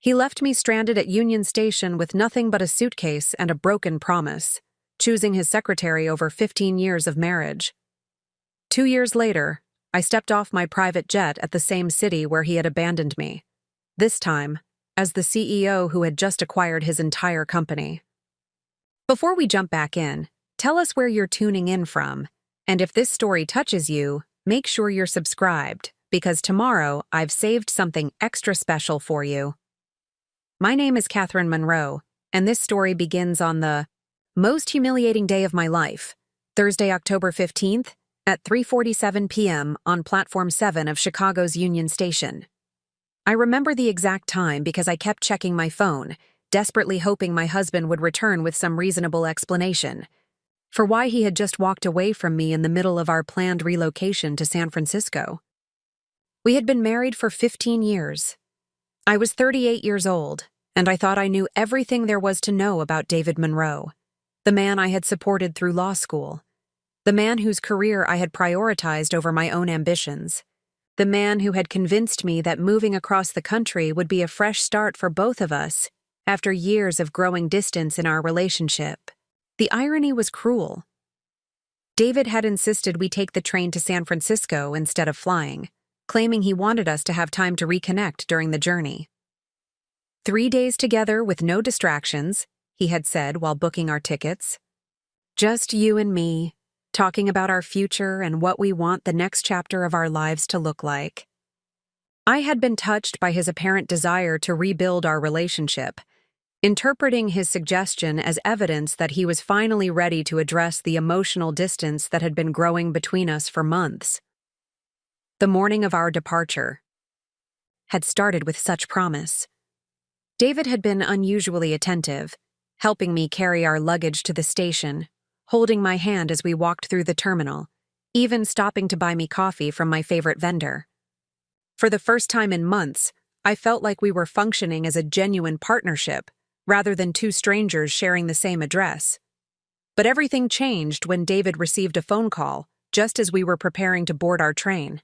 He left me stranded at Union Station with nothing but a suitcase and a broken promise, choosing his secretary over 15 years of marriage. 2 years later, I stepped off my private jet at the same city where he had abandoned me, this time as the CEO who had just acquired his entire company. Before we jump back in, tell us where you're tuning in from, and if this story touches you, make sure you're subscribed, because tomorrow I've saved something extra special for you. My name is Catherine Monroe, and this story begins on the most humiliating day of my life, Thursday, October 15th, at 3:47 p.m. on Platform 7 of Chicago's Union Station. I remember the exact time because I kept checking my phone, desperately hoping my husband would return with some reasonable explanation for why he had just walked away from me in the middle of our planned relocation to San Francisco. We had been married for 15 years. I was 38 years old, and I thought I knew everything there was to know about David Monroe, the man I had supported through law school, the man whose career I had prioritized over my own ambitions, the man who had convinced me that moving across the country would be a fresh start for both of us after years of growing distance in our relationship. The irony was cruel. David had insisted we take the train to San Francisco instead of flying, claiming he wanted us to have time to reconnect during the journey. 3 days together with no distractions, he had said while booking our tickets. Just you and me, talking about our future and what we want the next chapter of our lives to look like. I had been touched by his apparent desire to rebuild our relationship, interpreting his suggestion as evidence that he was finally ready to address the emotional distance that had been growing between us for months. The morning of our departure had started with such promise. David had been unusually attentive, helping me carry our luggage to the station, holding my hand as we walked through the terminal, even stopping to buy me coffee from my favorite vendor. For the first time in months, I felt like we were functioning as a genuine partnership, rather than two strangers sharing the same address. But everything changed when David received a phone call, just as we were preparing to board our train.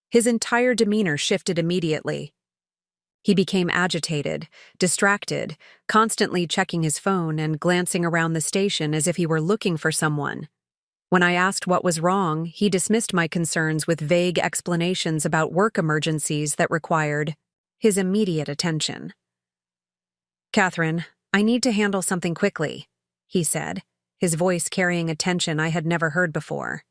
His entire demeanor shifted immediately. He became agitated, distracted, constantly checking his phone and glancing around the station as if he were looking for someone. When I asked what was wrong, he dismissed my concerns with vague explanations about work emergencies that required his immediate attention. "Catherine, I need to handle something quickly," he said, his voice carrying a tension I had never heard before.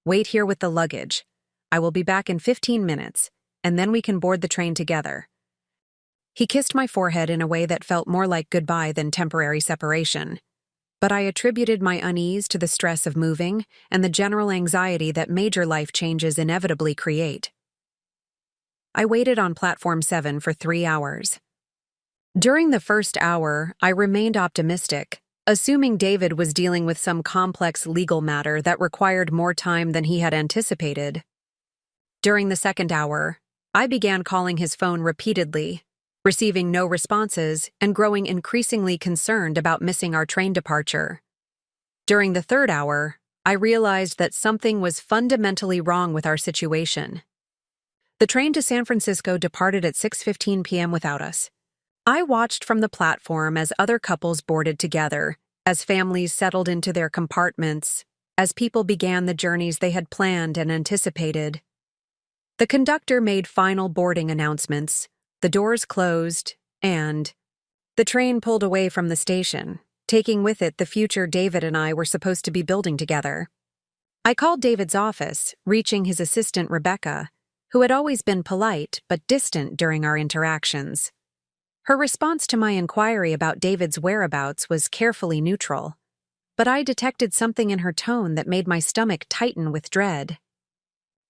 "Wait here with the luggage. I will be back in 15 minutes, and then we can board the train together." He kissed my forehead in a way that felt more like goodbye than temporary separation, but I attributed my unease to the stress of moving and the general anxiety that major life changes inevitably create. I waited on Platform 7 for 3 hours. During the first hour, I remained optimistic, assuming David was dealing with some complex legal matter that required more time than he had anticipated. During the second hour, I began calling his phone repeatedly, receiving no responses and growing increasingly concerned about missing our train departure. During the third hour, I realized that something was fundamentally wrong with our situation. The train to San Francisco departed at 6:15 p.m. without us. I watched from the platform as other couples boarded together, as families settled into their compartments, as people began the journeys they had planned and anticipated. The conductor made final boarding announcements, the doors closed, and the train pulled away from the station, taking with it the future David and I were supposed to be building together. I called David's office, reaching his assistant Rebecca, who had always been polite but distant during our interactions. Her response to my inquiry about David's whereabouts was carefully neutral, but I detected something in her tone that made my stomach tighten with dread.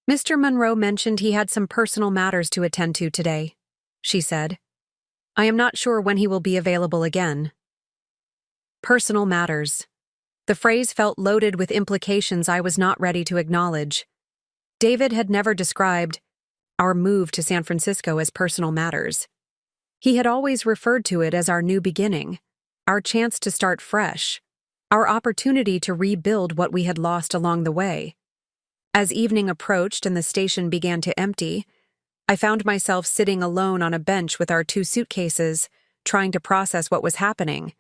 "Mr. Monroe mentioned he had some personal matters to attend to today," she said. "I am not sure when he will be available again." Personal matters. The phrase felt loaded with implications I was not ready to acknowledge. David had never described our move to San Francisco as personal matters. He had always referred to it as our new beginning, our chance to start fresh, our opportunity to rebuild what we had lost along the way. As evening approached and the station began to empty, I found myself sitting alone on a bench with our 2 suitcases, trying to process what was happening.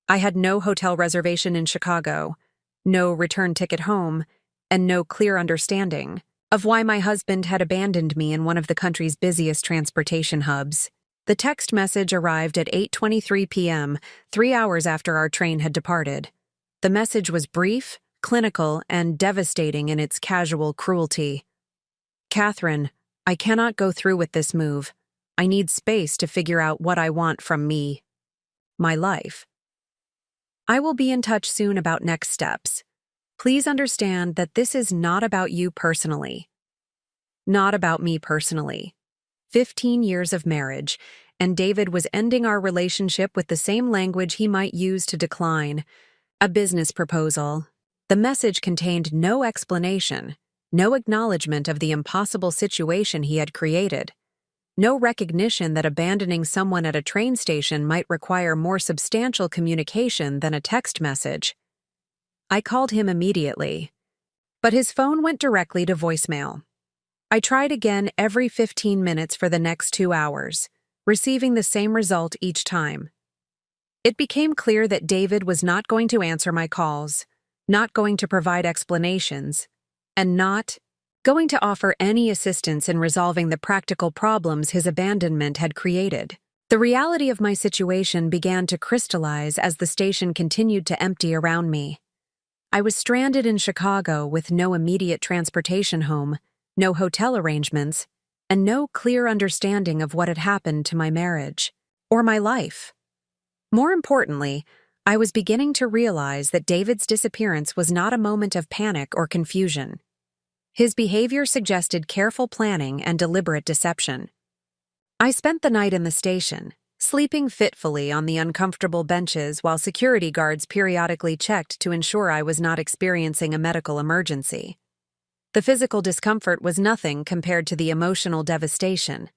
I had no hotel reservation in Chicago, no return ticket home, and no clear understanding of why my husband had abandoned me in one of the country's busiest transportation hubs. The text message arrived at 8:23 p.m., 3 hours after our train had departed. The message was brief, clinical, and devastating in its casual cruelty. "Catherine, I cannot go through with this move. I need space to figure out what I want from me. My life. I will be in touch soon about next steps. Please understand that this is not about you personally. Not about me personally. 15 years of marriage, and David was ending our relationship with the same language he might use to decline. A business proposal." The message contained no explanation, no acknowledgement of the impossible situation he had created, no recognition that abandoning someone at a train station might require more substantial communication than a text message. I called him immediately, but his phone went directly to voicemail. I tried again every 15 minutes for the next 2 hours, receiving the same result each time. It became clear that David was not going to answer my calls, not going to provide explanations, and not going to offer any assistance in resolving the practical problems his abandonment had created. The reality of my situation began to crystallize as the station continued to empty around me. I was stranded in Chicago with no immediate transportation home, no hotel arrangements, and no clear understanding of what had happened to my marriage or my life. More importantly, I was beginning to realize that David's disappearance was not a moment of panic or confusion. His behavior suggested careful planning and deliberate deception. I spent the night in the station, sleeping fitfully on the uncomfortable benches while security guards periodically checked to ensure I was not experiencing a medical emergency. The physical discomfort was nothing compared to the emotional devastation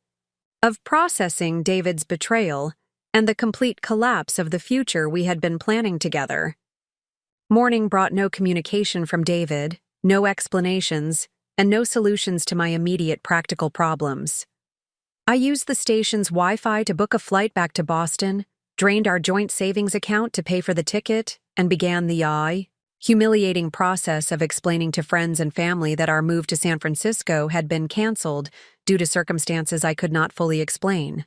of processing David's betrayal and the complete collapse of the future we had been planning together. Morning brought no communication from David, no explanations, and no solutions to my immediate practical problems. I used the station's Wi-Fi to book a flight back to Boston, drained our joint savings account to pay for the ticket, and began the humiliating process of explaining to friends and family that our move to San Francisco had been canceled due to circumstances I could not fully explain.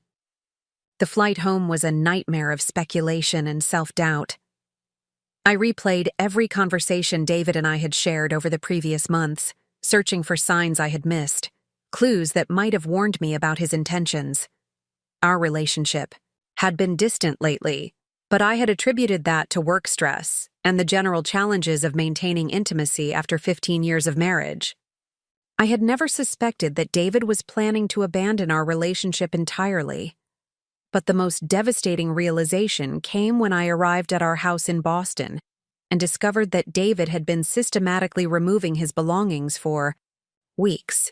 The flight home was a nightmare of speculation and self-doubt. I replayed every conversation David and I had shared over the previous months, searching for signs I had missed, clues that might have warned me about his intentions. Our relationship had been distant lately, but I had attributed that to work stress and the general challenges of maintaining intimacy after 15 years of marriage. I had never suspected that David was planning to abandon our relationship entirely. But the most devastating realization came when I arrived at our house in Boston and discovered that David had been systematically removing his belongings for weeks.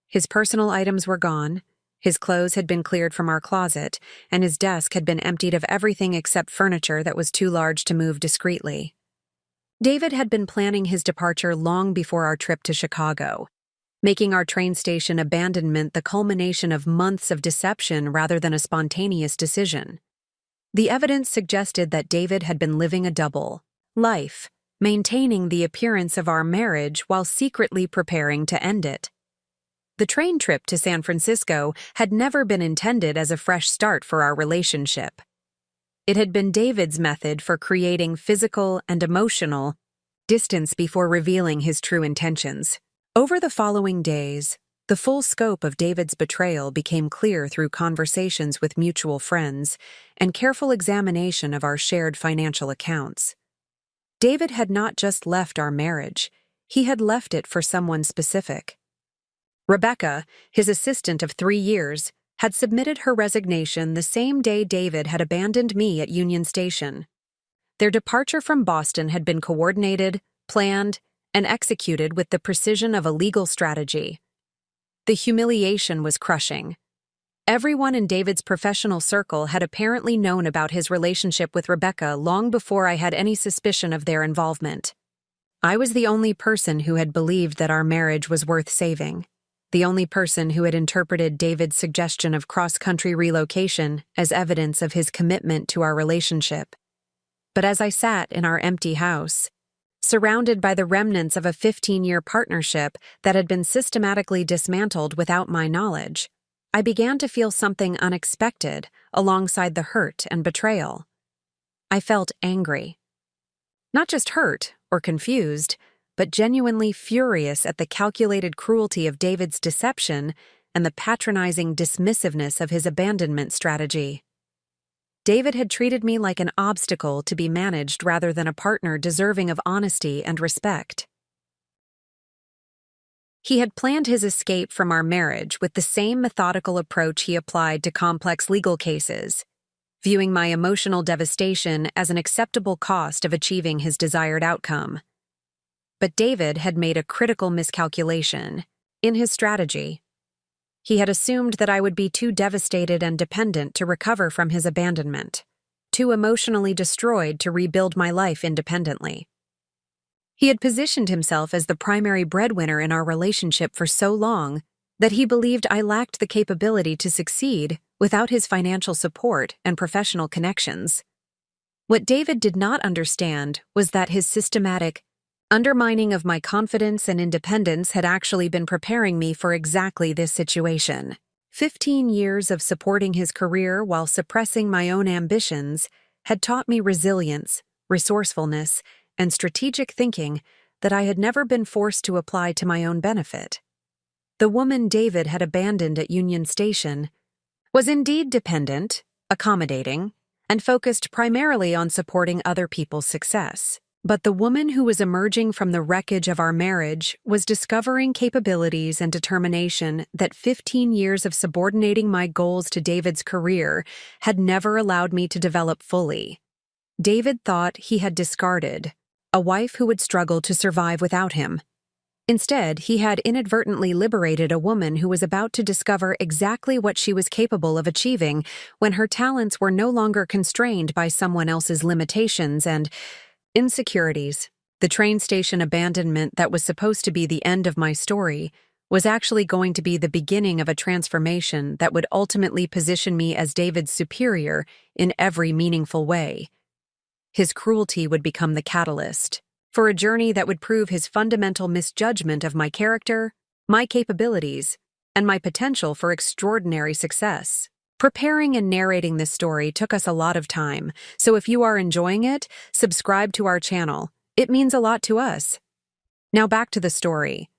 His personal items were gone, his clothes had been cleared from our closet, and his desk had been emptied of everything except furniture that was too large to move discreetly. David had been planning his departure long before our trip to Chicago, making our train station abandonment the culmination of months of deception rather than a spontaneous decision. The evidence suggested that David had been living a double life, maintaining the appearance of our marriage while secretly preparing to end it. The train trip to San Francisco had never been intended as a fresh start for our relationship. It had been David's method for creating physical and emotional distance before revealing his true intentions. Over the following days, the full scope of David's betrayal became clear through conversations with mutual friends and careful examination of our shared financial accounts. David had not just left our marriage, he had left it for someone specific. Rebecca, his assistant of 3 years, had submitted her resignation the same day David had abandoned me at Union Station. Their departure from Boston had been coordinated, planned, and executed with the precision of a legal strategy. The humiliation was crushing. Everyone in David's professional circle had apparently known about his relationship with Rebecca long before I had any suspicion of their involvement. I was the only person who had believed that our marriage was worth saving. the only person who had interpreted David's suggestion of cross-country relocation as evidence of his commitment to our relationship. But as I sat in our empty house, surrounded by the remnants of a 15-year partnership that had been systematically dismantled without my knowledge, I began to feel something unexpected alongside the hurt and betrayal. I felt angry. Not just hurt or confused, but genuinely furious at the calculated cruelty of David's deception and the patronizing dismissiveness of his abandonment strategy. David had treated me like an obstacle to be managed rather than a partner deserving of honesty and respect. He had planned his escape from our marriage with the same methodical approach he applied to complex legal cases, viewing my emotional devastation as an acceptable cost of achieving his desired outcome. But David had made a critical miscalculation in his strategy. He had assumed that I would be too devastated and dependent to recover from his abandonment, too emotionally destroyed to rebuild my life independently. He had positioned himself as the primary breadwinner in our relationship for so long that he believed I lacked the capability to succeed without his financial support and professional connections. What David did not understand was that his systematic undermining of my confidence and independence had actually been preparing me for exactly this situation. 15 years of supporting his career while suppressing my own ambitions had taught me resilience, resourcefulness, and strategic thinking that I had never been forced to apply to my own benefit. The woman David had abandoned at Union Station was indeed dependent, accommodating, and focused primarily on supporting other people's success. But the woman who was emerging from the wreckage of our marriage was discovering capabilities and determination that 15 years of subordinating my goals to David's career had never allowed me to develop fully. David thought he had discarded a wife who would struggle to survive without him. Instead, he had inadvertently liberated a woman who was about to discover exactly what she was capable of achieving when her talents were no longer constrained by someone else's limitations and insecurities. The train station abandonment that was supposed to be the end of my story was actually going to be the beginning of a transformation that would ultimately position me as David's superior in every meaningful way. His cruelty would become the catalyst for a journey that would prove his fundamental misjudgment of my character, my capabilities, and my potential for extraordinary success. Preparing and narrating this story took us a lot of time, so if you are enjoying it, subscribe to our channel. It means a lot to us. Now back to the story.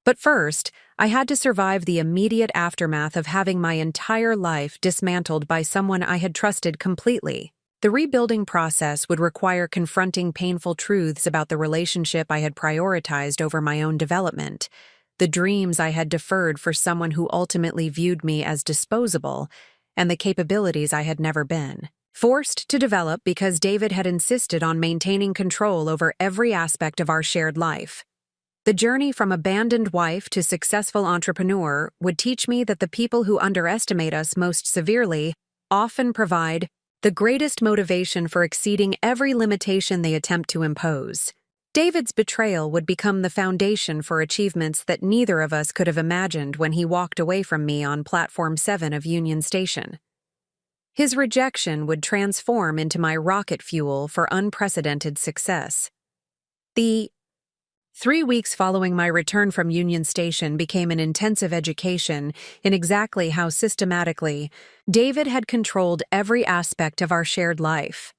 But first, I had to survive the immediate aftermath of having my entire life dismantled by someone I had trusted completely. The rebuilding process would require confronting painful truths about the relationship I had prioritized over my own development, the dreams I had deferred for someone who ultimately viewed me as disposable, and the capabilities I had never been forced to develop because David had insisted on maintaining control over every aspect of our shared life. The journey from abandoned wife to successful entrepreneur would teach me that the people who underestimate us most severely often provide the greatest motivation for exceeding every limitation they attempt to impose. David's betrayal would become the foundation for achievements that neither of us could have imagined when he walked away from me on Platform 7 of Union Station. His rejection would transform into my rocket fuel for unprecedented success. The 3 weeks following my return from Union Station became an intensive education in exactly how systematically David had controlled every aspect of our shared life.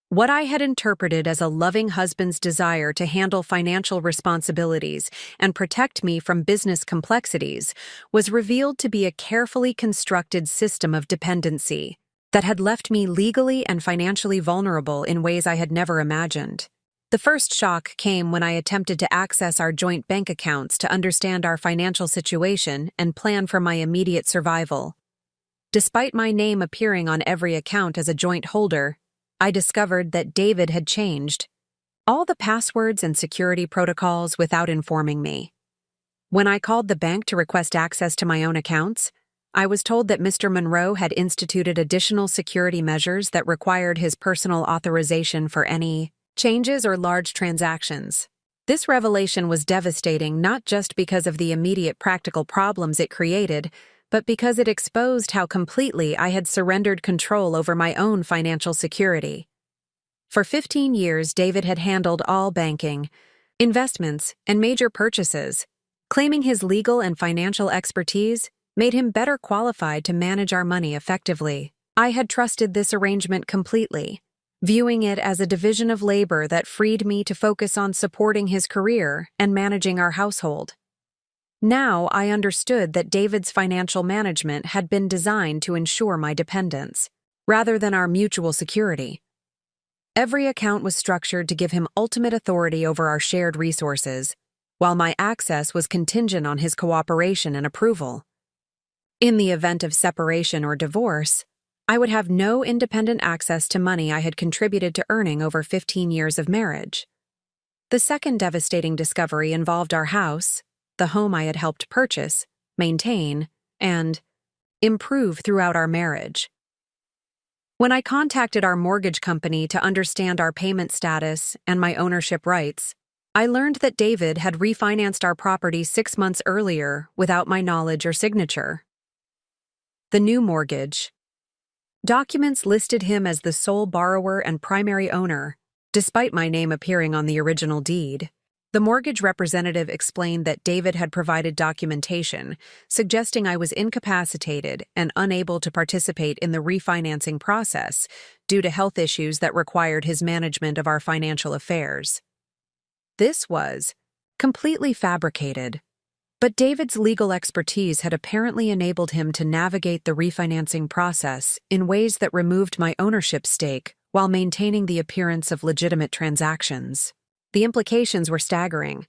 What I had interpreted as a loving husband's desire to handle financial responsibilities and protect me from business complexities was revealed to be a carefully constructed system of dependency that had left me legally and financially vulnerable in ways I had never imagined. The first shock came when I attempted to access our joint bank accounts to understand our financial situation and plan for my immediate survival. Despite my name appearing on every account as a joint holder, I discovered that David had changed all the passwords and security protocols without informing me. When I called the bank to request access to my own accounts, I was told that Mr. Monroe had instituted additional security measures that required his personal authorization for any changes or large transactions. This revelation was devastating not just because of the immediate practical problems it created, but because it exposed how completely I had surrendered control over my own financial security. For 15 years, David had handled all banking, investments, and major purchases, claiming his legal and financial expertise made him better qualified to manage our money effectively. I had trusted this arrangement completely, viewing it as a division of labor that freed me to focus on supporting his career and managing our household. Now I understood that David's financial management had been designed to ensure my dependence, rather than our mutual security. Every account was structured to give him ultimate authority over our shared resources, while my access was contingent on his cooperation and approval. In the event of separation or divorce, I would have no independent access to money I had contributed to earning over 15 years of marriage. The second devastating discovery involved our house, the home I had helped purchase, maintain, and improve throughout our marriage. When I contacted our mortgage company to understand our payment status and my ownership rights, I learned that David had refinanced our property 6 months earlier without my knowledge or signature. The new mortgage. Documents listed him as the sole borrower and primary owner, despite my name appearing on the original deed. The mortgage representative explained that David had provided documentation, suggesting I was incapacitated and unable to participate in the refinancing process due to health issues that required his management of our financial affairs. This was completely fabricated, but David's legal expertise had apparently enabled him to navigate the refinancing process in ways that removed my ownership stake while maintaining the appearance of legitimate transactions. The implications were staggering.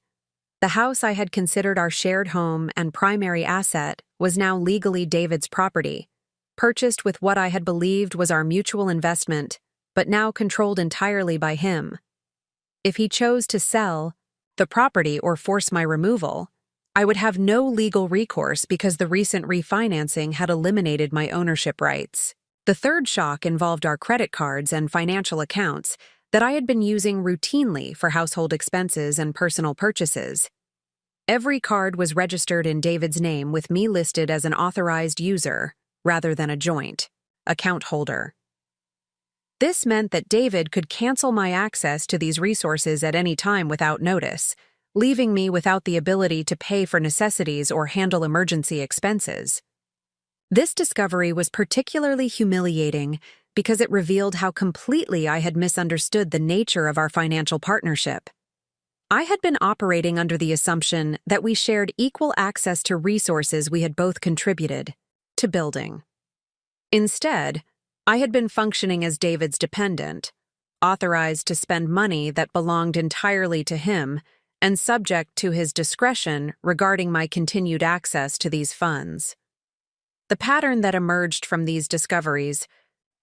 The house I had considered our shared home and primary asset was now legally David's property, purchased with what I had believed was our mutual investment, but now controlled entirely by him. If he chose to sell the property or force my removal, I would have no legal recourse because the recent refinancing had eliminated my ownership rights. The third shock involved our credit cards and financial accounts that I had been using routinely for household expenses and personal purchases. Every card was registered in David's name with me listed as an authorized user rather than a joint account holder. This meant that David could cancel my access to these resources at any time without notice, leaving me without the ability to pay for necessities or handle emergency expenses. This discovery was particularly humiliating because it revealed how completely I had misunderstood the nature of our financial partnership. I had been operating under the assumption that we shared equal access to resources we had both contributed to building. Instead, I had been functioning as David's dependent, authorized to spend money that belonged entirely to him and subject to his discretion regarding my continued access to these funds. The pattern that emerged from these discoveries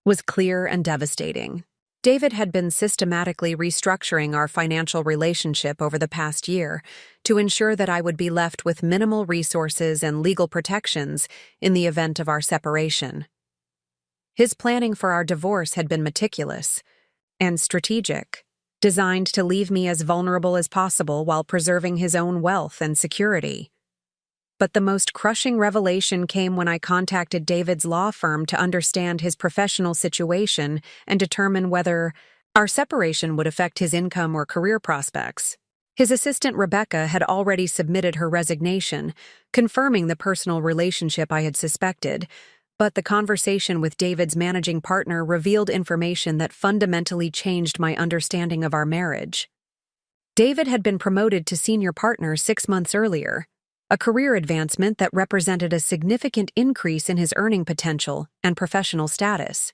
was clear and devastating. David had been systematically restructuring our financial relationship over the past year to ensure that I would be left with minimal resources and legal protections in the event of our separation. His planning for our divorce had been meticulous and strategic, designed to leave me as vulnerable as possible while preserving his own wealth and security. But the most crushing revelation came when I contacted David's law firm to understand his professional situation and determine whether our separation would affect his income or career prospects. His assistant Rebecca had already submitted her resignation, confirming the personal relationship I had suspected, but the conversation with David's managing partner revealed information that fundamentally changed my understanding of our marriage. David had been promoted to senior partner 6 months earlier, a career advancement that represented a significant increase in his earning potential and professional status.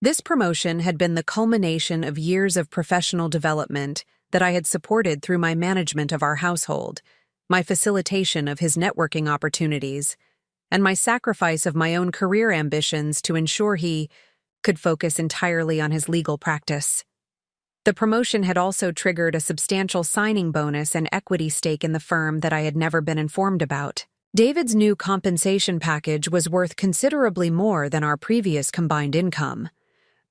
This promotion had been the culmination of years of professional development that I had supported through my management of our household, my facilitation of his networking opportunities, and my sacrifice of my own career ambitions to ensure he could focus entirely on his legal practice. The promotion had also triggered a substantial signing bonus and equity stake in the firm that I had never been informed about. David's new compensation package was worth considerably more than our previous combined income,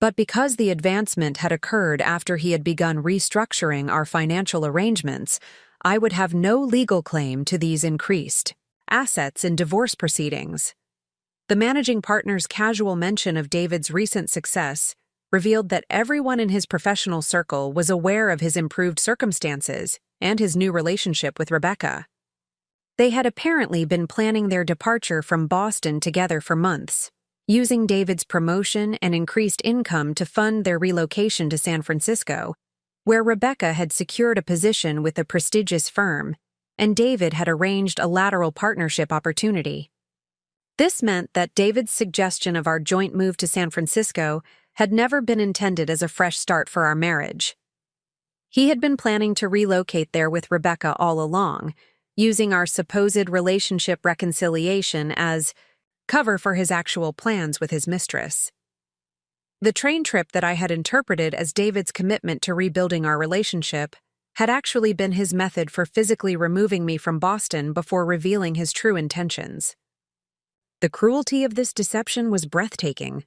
But because the advancement had occurred after he had begun restructuring our financial arrangements, I would have no legal claim to these increased assets in divorce proceedings. The managing partner's casual mention of David's recent success revealed that everyone in his professional circle was aware of his improved circumstances and his new relationship with Rebecca. They had apparently been planning their departure from Boston together for months, using David's promotion and increased income to fund their relocation to San Francisco, where Rebecca had secured a position with a prestigious firm, and David had arranged a lateral partnership opportunity. This meant that David's suggestion of our joint move to San Francisco had never been intended as a fresh start for our marriage. He had been planning to relocate there with Rebecca all along, using our supposed relationship reconciliation as cover for his actual plans with his mistress. The train trip that I had interpreted as David's commitment to rebuilding our relationship had actually been his method for physically removing me from Boston before revealing his true intentions. The cruelty of this deception was breathtaking.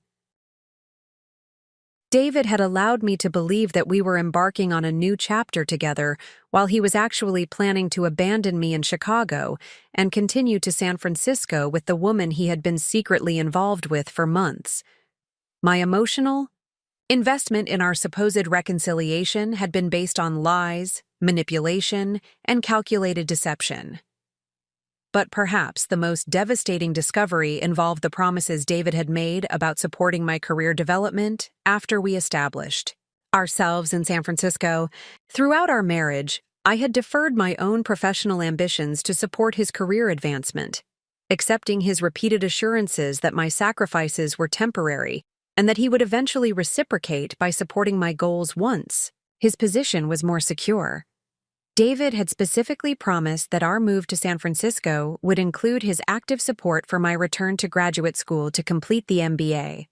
David had allowed me to believe that we were embarking on a new chapter together while he was actually planning to abandon me in Chicago and continue to San Francisco with the woman he had been secretly involved with for months. My emotional investment in our supposed reconciliation had been based on lies, manipulation, and calculated deception. But perhaps the most devastating discovery involved the promises David had made about supporting my career development after we established ourselves in San Francisco. Throughout our marriage, I had deferred my own professional ambitions to support his career advancement, accepting his repeated assurances that my sacrifices were temporary and that he would eventually reciprocate by supporting my goals once his position was more secure. David had specifically promised that our move to San Francisco would include his active support for my return to graduate school to complete the MBA.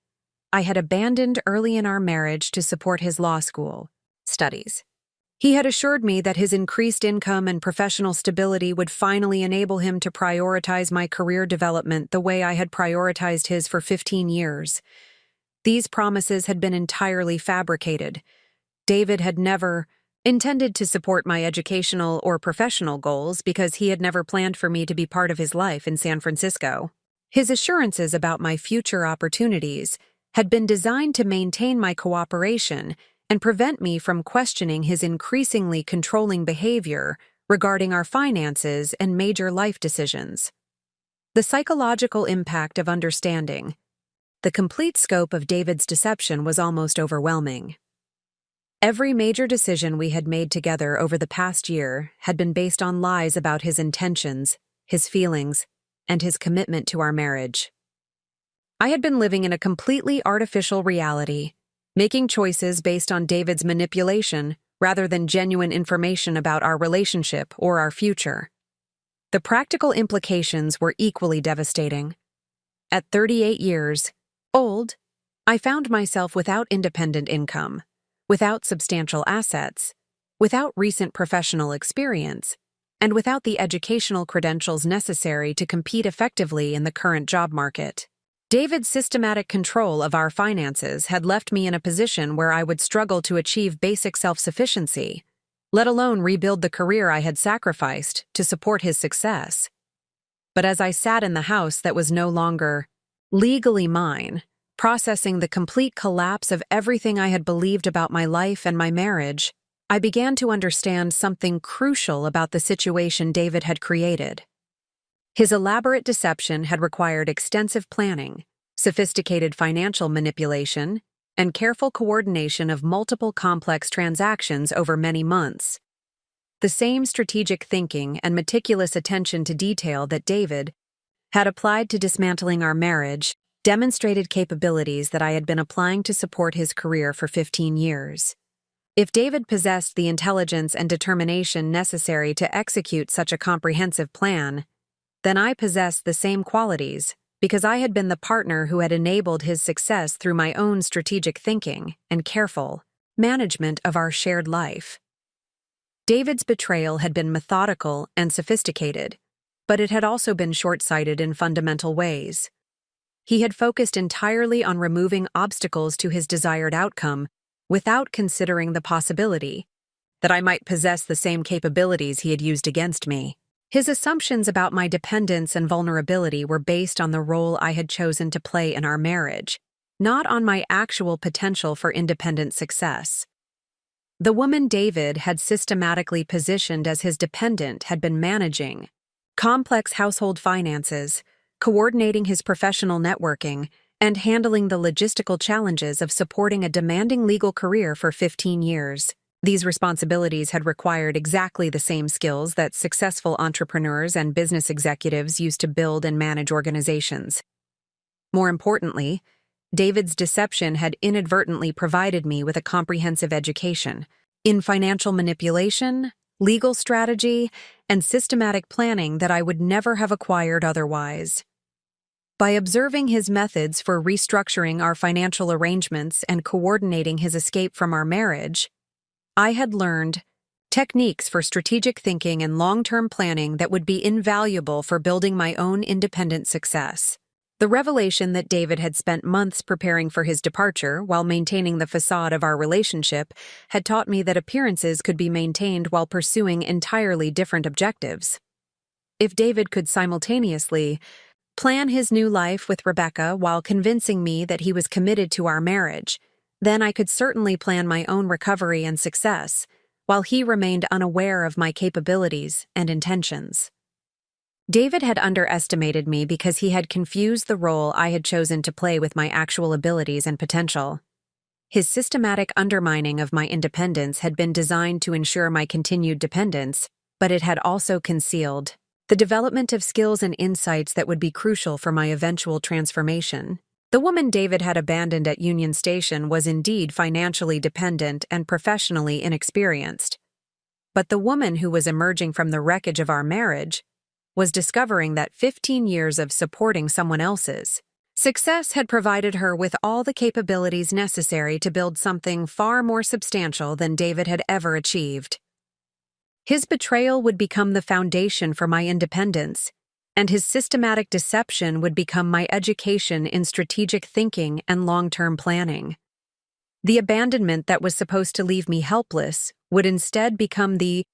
I had abandoned early in our marriage to support his law school studies. He had assured me that his increased income and professional stability would finally enable him to prioritize my career development the way I had prioritized his for 15 years. These promises had been entirely fabricated. David had never intended to support my educational or professional goals because he had never planned for me to be part of his life in San Francisco. His assurances about my future opportunities had been designed to maintain my cooperation and prevent me from questioning his increasingly controlling behavior regarding our finances and major life decisions. The psychological impact of understanding the complete scope of David's deception was almost overwhelming. Every major decision we had made together over the past year had been based on lies about his intentions, his feelings, and his commitment to our marriage. I had been living in a completely artificial reality, making choices based on David's manipulation rather than genuine information about our relationship or our future. The practical implications were equally devastating. At 38 years old, I found myself without independent income, without substantial assets, without recent professional experience, and without the educational credentials necessary to compete effectively in the current job market. David's systematic control of our finances had left me in a position where I would struggle to achieve basic self-sufficiency, let alone rebuild the career I had sacrificed to support his success. But as I sat in the house that was no longer legally mine, processing the complete collapse of everything I had believed about my life and my marriage, I began to understand something crucial about the situation David had created. His elaborate deception had required extensive planning, sophisticated financial manipulation, and careful coordination of multiple complex transactions over many months. The same strategic thinking and meticulous attention to detail that David had applied to dismantling our marriage demonstrated capabilities that I had been applying to support his career for 15 years. If David possessed the intelligence and determination necessary to execute such a comprehensive plan, then I possessed the same qualities because I had been the partner who had enabled his success through my own strategic thinking and careful management of our shared life. David's betrayal had been methodical and sophisticated, but it had also been short-sighted in fundamental ways. He had focused entirely on removing obstacles to his desired outcome without considering the possibility that I might possess the same capabilities he had used against me. His assumptions about my dependence and vulnerability were based on the role I had chosen to play in our marriage, not on my actual potential for independent success. The woman David had systematically positioned as his dependent had been managing complex household finances, coordinating his professional networking, and handling the logistical challenges of supporting a demanding legal career for 15 years. These responsibilities had required exactly the same skills that successful entrepreneurs and business executives use to build and manage organizations. More importantly, David's deception had inadvertently provided me with a comprehensive education in financial manipulation, legal strategy, and systematic planning that I would never have acquired otherwise. By observing his methods for restructuring our financial arrangements and coordinating his escape from our marriage, I had learned techniques for strategic thinking and long-term planning that would be invaluable for building my own independent success. The revelation that David had spent months preparing for his departure while maintaining the facade of our relationship had taught me that appearances could be maintained while pursuing entirely different objectives. If David could simultaneously plan his new life with Rebecca while convincing me that he was committed to our marriage, then I could certainly plan my own recovery and success, while he remained unaware of my capabilities and intentions. David had underestimated me because he had confused the role I had chosen to play with my actual abilities and potential. His systematic undermining of my independence had been designed to ensure my continued dependence, but it had also concealed the development of skills and insights that would be crucial for my eventual transformation. The woman David had abandoned at Union Station was indeed financially dependent and professionally inexperienced. But the woman who was emerging from the wreckage of our marriage was discovering that 15 years of supporting someone else's success had provided her with all the capabilities necessary to build something far more substantial than David had ever achieved. His betrayal would become the foundation for my independence, and his systematic deception would become my education in strategic thinking and long-term planning. The abandonment that was supposed to leave me helpless would instead become the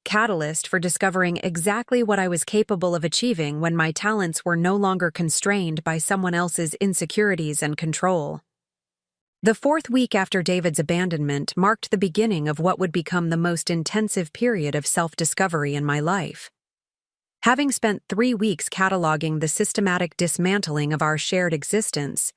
catalyst for discovering exactly what I was capable of achieving when my talents were no longer constrained by someone else's insecurities and control. The 4th week after David's abandonment marked the beginning of what would become the most intensive period of self-discovery in my life. Having spent 3 weeks cataloging the systematic dismantling of our shared existence,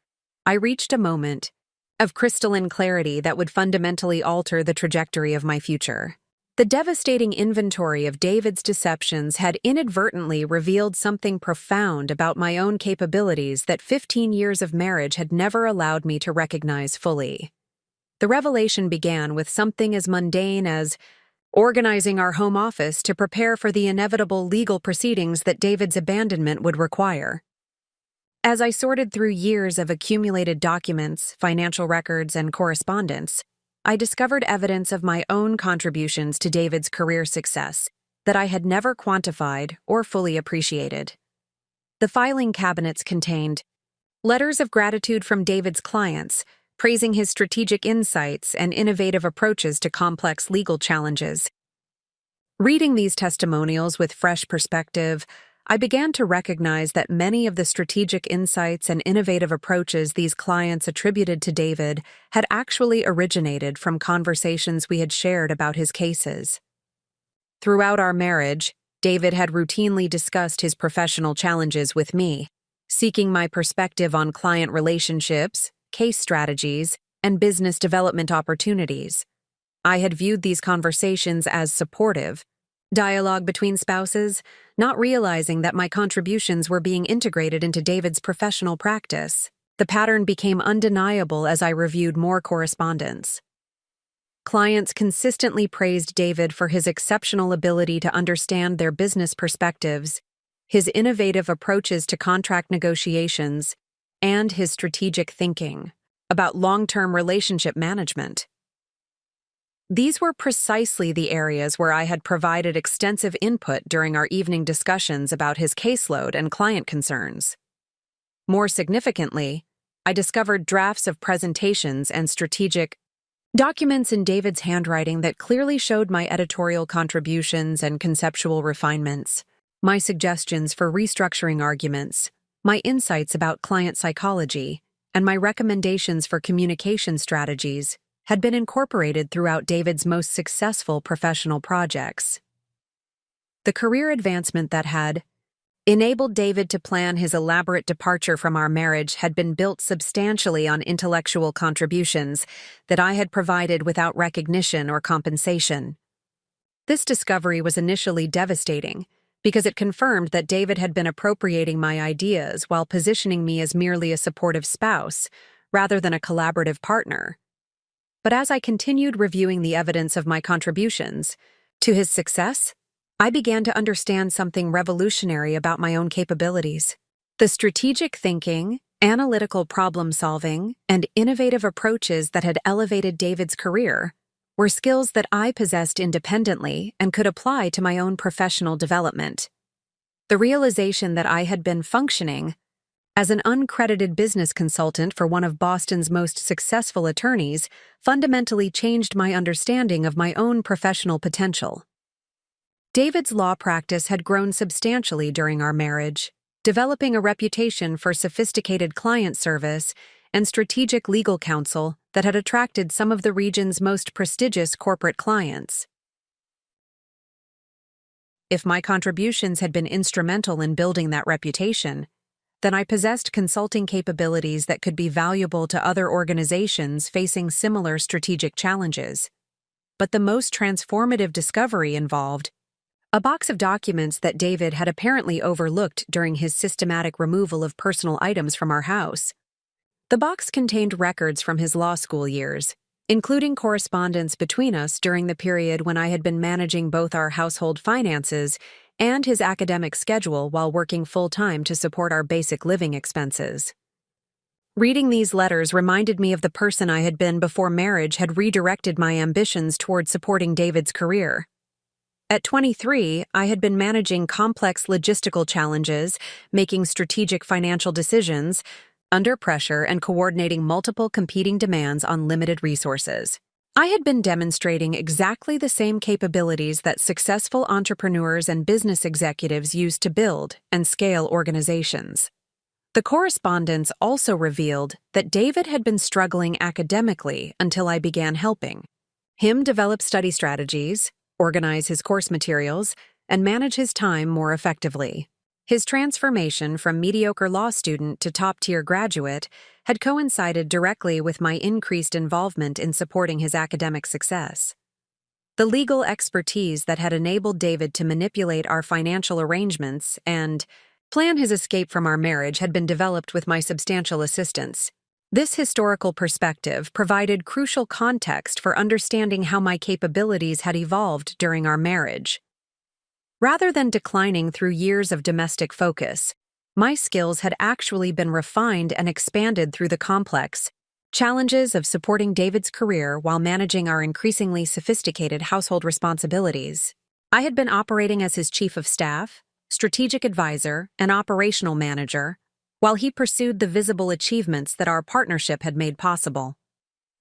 I reached a moment of crystalline clarity that would fundamentally alter the trajectory of my future. The devastating inventory of David's deceptions had inadvertently revealed something profound about my own capabilities that 15 years of marriage had never allowed me to recognize fully. The revelation began with something as mundane as organizing our home office to prepare for the inevitable legal proceedings that David's abandonment would require. As I sorted through years of accumulated documents, financial records, and correspondence, I discovered evidence of my own contributions to David's career success that I had never quantified or fully appreciated. The filing cabinets contained letters of gratitude from David's clients, praising his strategic insights and innovative approaches to complex legal challenges. Reading these testimonials with fresh perspective, I began to recognize that many of the strategic insights and innovative approaches these clients attributed to David had actually originated from conversations we had shared about his cases. Throughout our marriage, David had routinely discussed his professional challenges with me, seeking my perspective on client relationships, case strategies, and business development opportunities. I had viewed these conversations as supportive dialogue between spouses, not realizing that my contributions were being integrated into David's professional practice. The pattern became undeniable as I reviewed more correspondence. Clients consistently praised David for his exceptional ability to understand their business perspectives, his innovative approaches to contract negotiations, and his strategic thinking about long-term relationship management. These were precisely the areas where I had provided extensive input during our evening discussions about his caseload and client concerns. More significantly, I discovered drafts of presentations and strategic documents in David's handwriting that clearly showed my editorial contributions and conceptual refinements, my suggestions for restructuring arguments, my insights about client psychology, and my recommendations for communication strategies had been incorporated throughout David's most successful professional projects. The career advancement that had enabled David to plan his elaborate departure from our marriage had been built substantially on intellectual contributions that I had provided without recognition or compensation. This discovery was initially devastating because it confirmed that David had been appropriating my ideas while positioning me as merely a supportive spouse rather than a collaborative partner. But as I continued reviewing the evidence of my contributions to his success, I began to understand something revolutionary about my own capabilities. The strategic thinking, analytical problem-solving, and innovative approaches that had elevated David's career were skills that I possessed independently and could apply to my own professional development. The realization that I had been functioning as an uncredited business consultant for one of Boston's most successful attorneys fundamentally changed my understanding of my own professional potential. David's law practice had grown substantially during our marriage, developing a reputation for sophisticated client service and strategic legal counsel that had attracted some of the region's most prestigious corporate clients. If my contributions had been instrumental in building that reputation, then I possessed consulting capabilities that could be valuable to other organizations facing similar strategic challenges. But the most transformative discovery involved a box of documents that David had apparently overlooked during his systematic removal of personal items from our house. The box contained records from his law school years, including correspondence between us during the period when I had been managing both our household finances and his academic schedule while working full-time to support our basic living expenses. Reading these letters reminded me of the person I had been before marriage had redirected my ambitions toward supporting David's career. At 23, I had been managing complex logistical challenges, making strategic financial decisions under pressure, and coordinating multiple competing demands on limited resources. I had been demonstrating exactly the same capabilities that successful entrepreneurs and business executives use to build and scale organizations. The correspondence also revealed that David had been struggling academically until I began helping him develop study strategies, organize his course materials, and manage his time more effectively. His transformation from mediocre law student to top-tier graduate had coincided directly with my increased involvement in supporting his academic success. The legal expertise that had enabled David to manipulate our financial arrangements and plan his escape from our marriage had been developed with my substantial assistance. This historical perspective provided crucial context for understanding how my capabilities had evolved during our marriage. Rather than declining through years of domestic focus, my skills had actually been refined and expanded through the complex challenges of supporting David's career while managing our increasingly sophisticated household responsibilities. I had been operating as his chief of staff, strategic advisor, and operational manager, while he pursued the visible achievements that our partnership had made possible.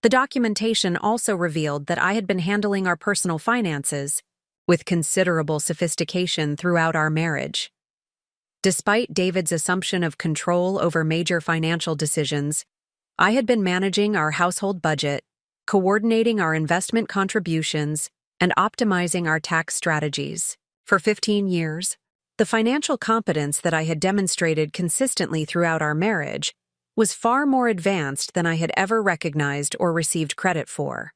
The documentation also revealed that I had been handling our personal finances with considerable sophistication throughout our marriage. Despite David's assumption of control over major financial decisions, I had been managing our household budget, coordinating our investment contributions, and optimizing our tax strategies. For 15 years, the financial competence that I had demonstrated consistently throughout our marriage was far more advanced than I had ever recognized or received credit for.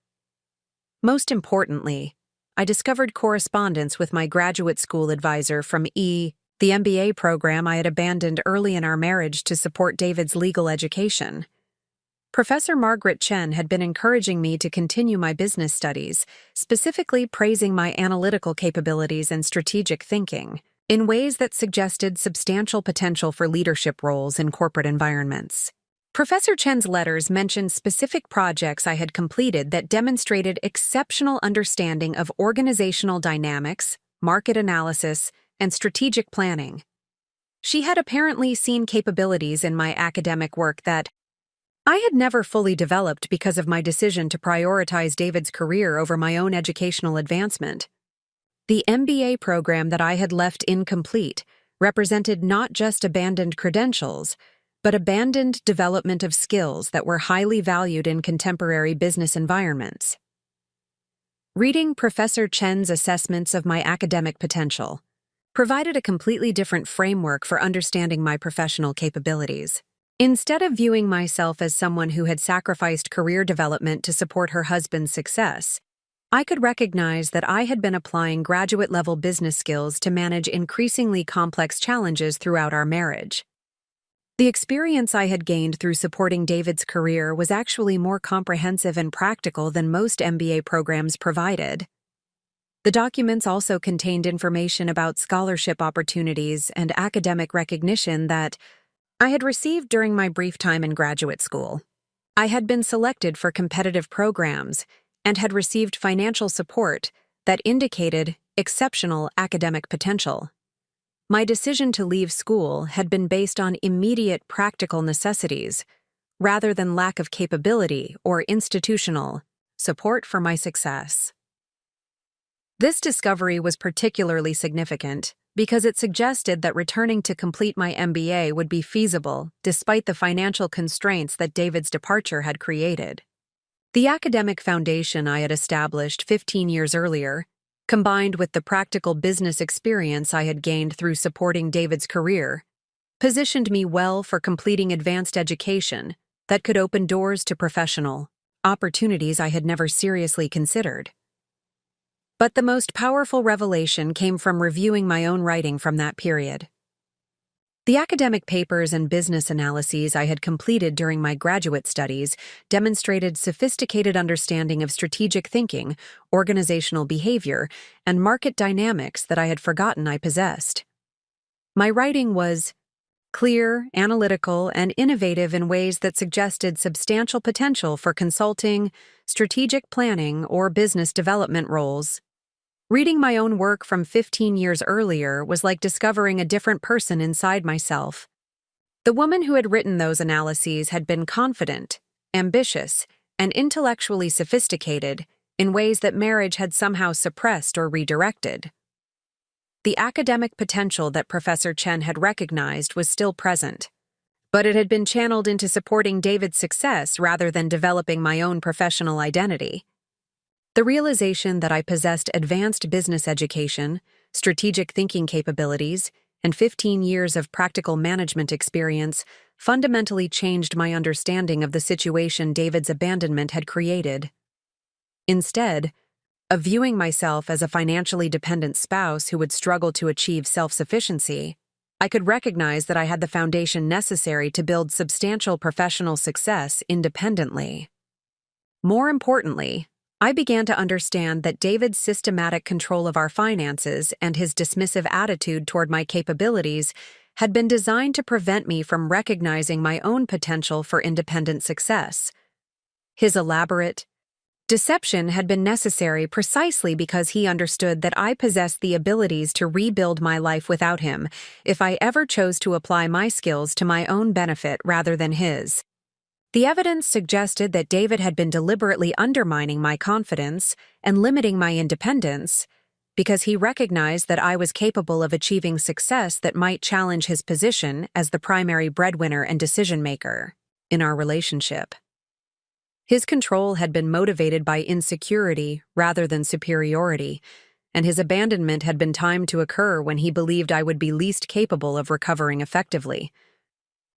Most importantly, I discovered correspondence with my graduate school advisor from the MBA program I had abandoned early in our marriage to support David's legal education. Professor Margaret Chen had been encouraging me to continue my business studies, specifically praising my analytical capabilities and strategic thinking, in ways that suggested substantial potential for leadership roles in corporate environments. Professor Chen's letters mentioned specific projects I had completed that demonstrated exceptional understanding of organizational dynamics, market analysis, and strategic planning. She had apparently seen capabilities in my academic work that I had never fully developed because of my decision to prioritize David's career over my own educational advancement. The MBA program that I had left incomplete represented not just abandoned credentials, but abandoned development of skills that were highly valued in contemporary business environments. Reading Professor Chen's assessments of my academic potential provided a completely different framework for understanding my professional capabilities. Instead of viewing myself as someone who had sacrificed career development to support her husband's success, I could recognize that I had been applying graduate-level business skills to manage increasingly complex challenges throughout our marriage. The experience I had gained through supporting David's career was actually more comprehensive and practical than most MBA programs provided. The documents also contained information about scholarship opportunities and academic recognition that I had received during my brief time in graduate school. I had been selected for competitive programs and had received financial support that indicated exceptional academic potential. My decision to leave school had been based on immediate practical necessities, rather than lack of capability or institutional support for my success. This discovery was particularly significant because it suggested that returning to complete my MBA would be feasible despite the financial constraints that David's departure had created. The academic foundation I had established 15 years earlier, combined with the practical business experience I had gained through supporting David's career, positioned me well for completing advanced education that could open doors to professional opportunities I had never seriously considered. But the most powerful revelation came from reviewing my own writing from that period. The academic papers and business analyses I had completed during my graduate studies demonstrated sophisticated understanding of strategic thinking, organizational behavior, and market dynamics that I had forgotten I possessed. My writing was clear, analytical, and innovative in ways that suggested substantial potential for consulting, strategic planning, or business development roles. Reading my own work from 15 years earlier was like discovering a different person inside myself. The woman who had written those analyses had been confident, ambitious, and intellectually sophisticated in ways that marriage had somehow suppressed or redirected. The academic potential that Professor Chen had recognized was still present, but it had been channeled into supporting David's success rather than developing my own professional identity. The realization that I possessed advanced business education, strategic thinking capabilities, and 15 years of practical management experience fundamentally changed my understanding of the situation David's abandonment had created. Instead of viewing myself as a financially dependent spouse who would struggle to achieve self-sufficiency, I could recognize that I had the foundation necessary to build substantial professional success independently. More importantly, I began to understand that David's systematic control of our finances and his dismissive attitude toward my capabilities had been designed to prevent me from recognizing my own potential for independent success. His elaborate deception had been necessary precisely because he understood that I possessed the abilities to rebuild my life without him if I ever chose to apply my skills to my own benefit rather than his. The evidence suggested that David had been deliberately undermining my confidence and limiting my independence because he recognized that I was capable of achieving success that might challenge his position as the primary breadwinner and decision-maker in our relationship. His control had been motivated by insecurity rather than superiority, and his abandonment had been timed to occur when he believed I would be least capable of recovering effectively.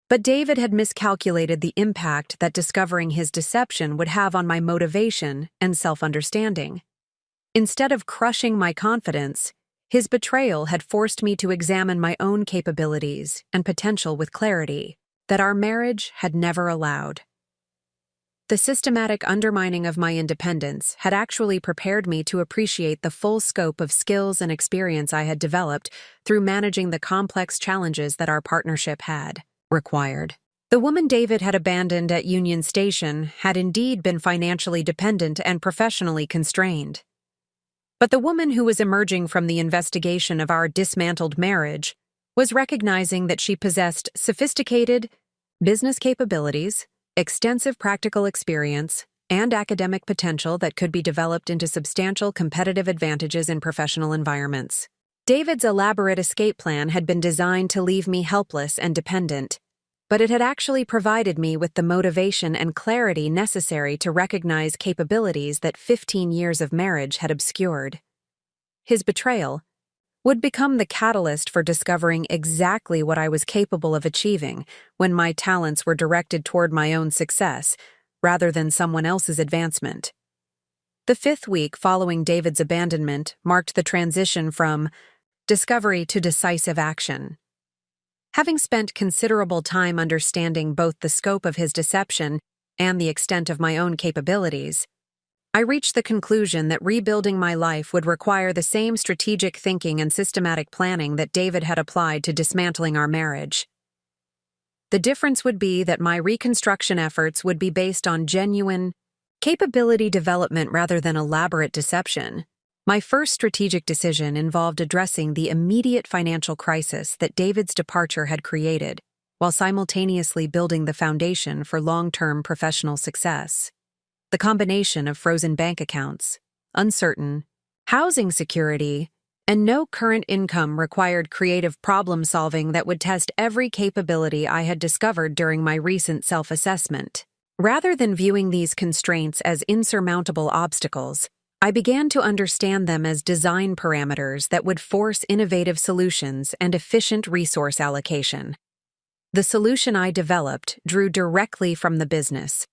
But David had miscalculated the impact that discovering his deception would have on my motivation and self-understanding. Instead of crushing my confidence, his betrayal had forced me to examine my own capabilities and potential with clarity that our marriage had never allowed. The systematic undermining of my independence had actually prepared me to appreciate the full scope of skills and experience I had developed through managing the complex challenges that our partnership had required. The woman David had abandoned at Union Station had indeed been financially dependent and professionally constrained. But the woman who was emerging from the investigation of our dismantled marriage was recognizing that she possessed sophisticated business capabilities, extensive practical experience, and academic potential that could be developed into substantial competitive advantages in professional environments. David's elaborate escape plan had been designed to leave me helpless and dependent, but it had actually provided me with the motivation and clarity necessary to recognize capabilities that 15 years of marriage had obscured. His betrayal would become the catalyst for discovering exactly what I was capable of achieving when my talents were directed toward my own success rather than someone else's advancement. The 5th week following David's abandonment marked the transition from discovery to decisive action. Having spent considerable time understanding both the scope of his deception and the extent of my own capabilities, I reached the conclusion that rebuilding my life would require the same strategic thinking and systematic planning that David had applied to dismantling our marriage. The difference would be that my reconstruction efforts would be based on genuine capability development rather than elaborate deception. My first strategic decision involved addressing the immediate financial crisis that David's departure had created, while simultaneously building the foundation for long-term professional success. The combination of frozen bank accounts, uncertain housing security, and no current income required creative problem-solving that would test every capability I had discovered during my recent self-assessment. Rather than viewing these constraints as insurmountable obstacles, I began to understand them as design parameters that would force innovative solutions and efficient resource allocation. The solution I developed drew directly from the business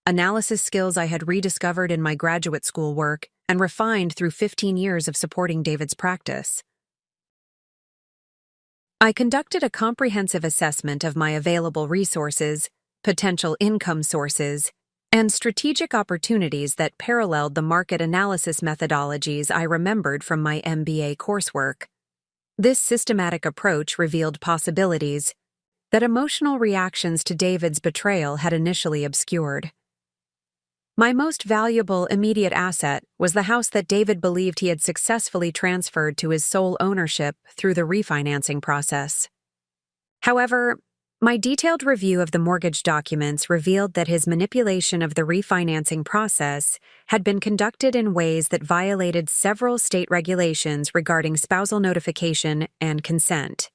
analysis skills I had rediscovered in my graduate school work and refined through 15 years of supporting David's practice. I conducted a comprehensive assessment of my available resources, potential income sources, and strategic opportunities that paralleled the market analysis methodologies I remembered from my MBA coursework. This systematic approach revealed possibilities that emotional reactions to David's betrayal had initially obscured. My most valuable immediate asset was the house that David believed he had successfully transferred to his sole ownership through the refinancing process. However, my detailed review of the mortgage documents revealed that his manipulation of the refinancing process had been conducted in ways that violated several state regulations regarding spousal notification and consent.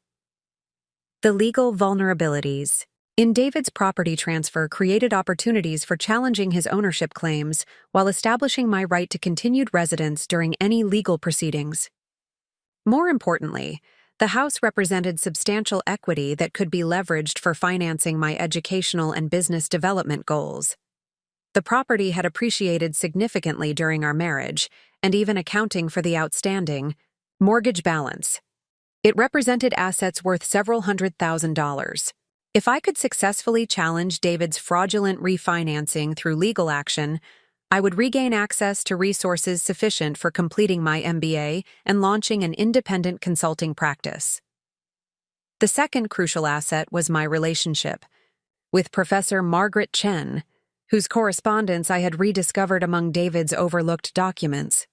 The legal vulnerabilities in David's property transfer created opportunities for challenging his ownership claims while establishing my right to continued residence during any legal proceedings. More importantly, the house represented substantial equity that could be leveraged for financing my educational and business development goals. The property had appreciated significantly during our marriage, and even accounting for the outstanding mortgage balance, it represented assets worth several $100,000. If I could successfully challenge David's fraudulent refinancing through legal action, I would regain access to resources sufficient for completing my MBA and launching an independent consulting practice. The second crucial asset was my relationship with Professor Margaret Chen, whose correspondence I had rediscovered among David's overlooked documents.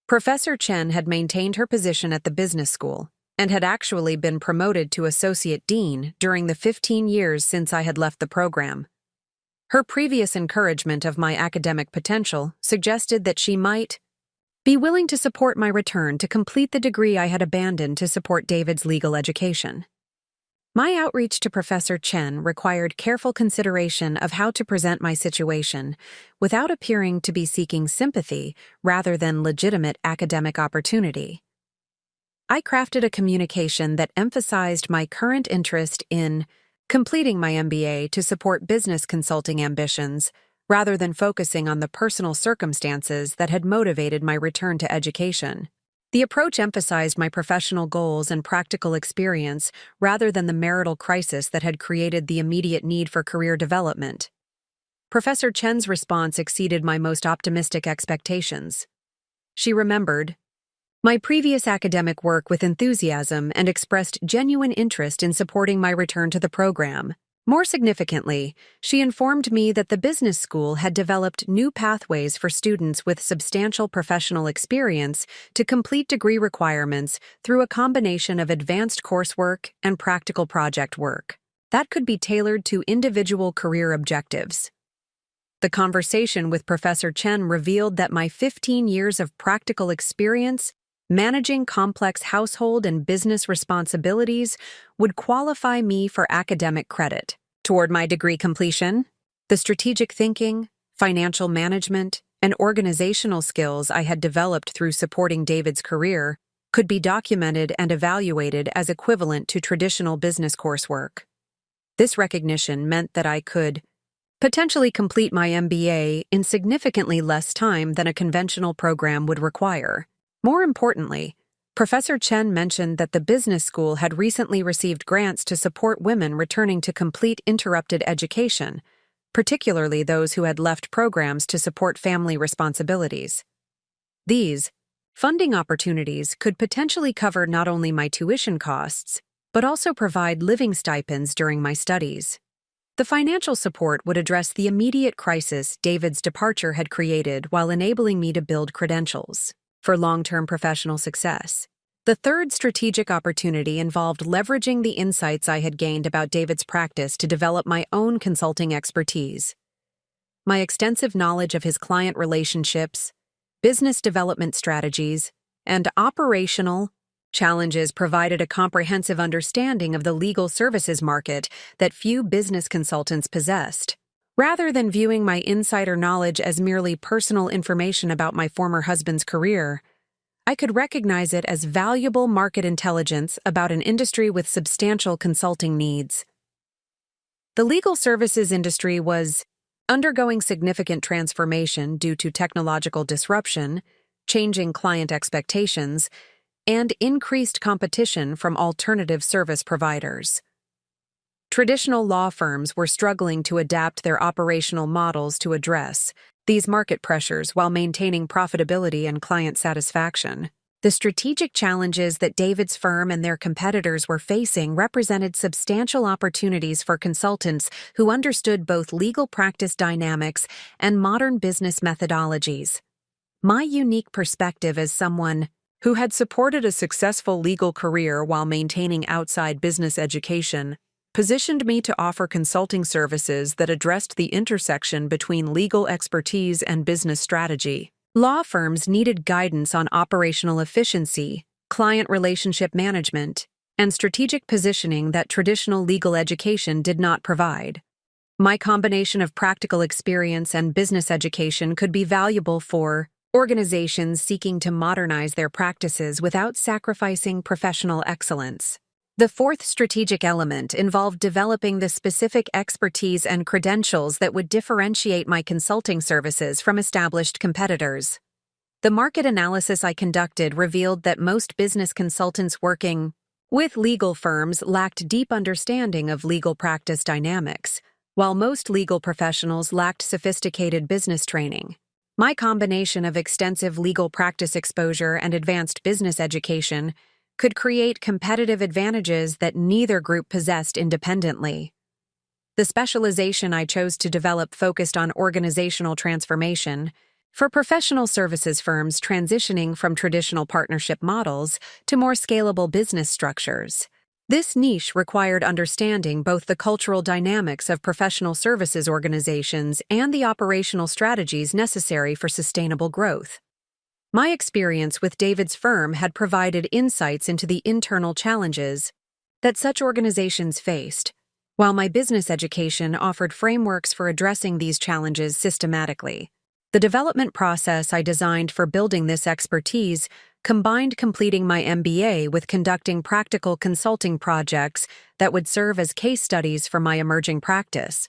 Professor Chen had maintained her position at the business school and had actually been promoted to associate dean during the 15 years since I had left the program. Her previous encouragement of my academic potential suggested that she might be willing to support my return to complete the degree I had abandoned to support David's legal education. My outreach to Professor Chen required careful consideration of how to present my situation without appearing to be seeking sympathy rather than legitimate academic opportunity. I crafted a communication that emphasized my current interest in completing my MBA to support business consulting ambitions, rather than focusing on the personal circumstances that had motivated my return to education. The approach emphasized my professional goals and practical experience rather than the marital crisis that had created the immediate need for career development. Professor Chen's response exceeded my most optimistic expectations. She remembered my previous academic work with enthusiasm and expressed genuine interest in supporting my return to the program. More significantly, she informed me that the business school had developed new pathways for students with substantial professional experience to complete degree requirements through a combination of advanced coursework and practical project work that could be tailored to individual career objectives. The conversation with Professor Chen revealed that my 15 years of practical experience managing complex household and business responsibilities would qualify me for academic credit. Toward my degree completion, the strategic thinking, financial management, and organizational skills I had developed through supporting David's career could be documented and evaluated as equivalent to traditional business coursework. This recognition meant that I could potentially complete my MBA in significantly less time than a conventional program would require. More importantly, Professor Chen mentioned that the business school had recently received grants to support women returning to complete interrupted education, particularly those who had left programs to support family responsibilities. These funding opportunities could potentially cover not only my tuition costs, but also provide living stipends during my studies. The financial support would address the immediate crisis David's departure had created while enabling me to build credentials for long-term professional success. The third strategic opportunity involved leveraging the insights I had gained about David's practice to develop my own consulting expertise. My extensive knowledge of his client relationships, business development strategies, and operational challenges provided a comprehensive understanding of the legal services market that few business consultants possessed. Rather than viewing my insider knowledge as merely personal information about my former husband's career, I could recognize it as valuable market intelligence about an industry with substantial consulting needs. The legal services industry was undergoing significant transformation due to technological disruption, changing client expectations, and increased competition from alternative service providers. Traditional law firms were struggling to adapt their operational models to address these market pressures while maintaining profitability and client satisfaction. The strategic challenges that David's firm and their competitors were facing represented substantial opportunities for consultants who understood both legal practice dynamics and modern business methodologies. My unique perspective as someone who had supported a successful legal career while maintaining outside business education positioned me to offer consulting services that addressed the intersection between legal expertise and business strategy. Law firms needed guidance on operational efficiency, client relationship management, and strategic positioning that traditional legal education did not provide. My combination of practical experience and business education could be valuable for organizations seeking to modernize their practices without sacrificing professional excellence. The fourth strategic element involved developing the specific expertise and credentials that would differentiate my consulting services from established competitors. The market analysis I conducted revealed that most business consultants working with legal firms lacked deep understanding of legal practice dynamics, while most legal professionals lacked sophisticated business training. My combination of extensive legal practice exposure and advanced business education could create competitive advantages that neither group possessed independently. The specialization I chose to develop focused on organizational transformation for professional services firms transitioning from traditional partnership models to more scalable business structures. This niche required understanding both the cultural dynamics of professional services organizations and the operational strategies necessary for sustainable growth. My experience with David's firm had provided insights into the internal challenges that such organizations faced, while my business education offered frameworks for addressing these challenges systematically. The development process I designed for building this expertise combined completing my MBA with conducting practical consulting projects that would serve as case studies for my emerging practice.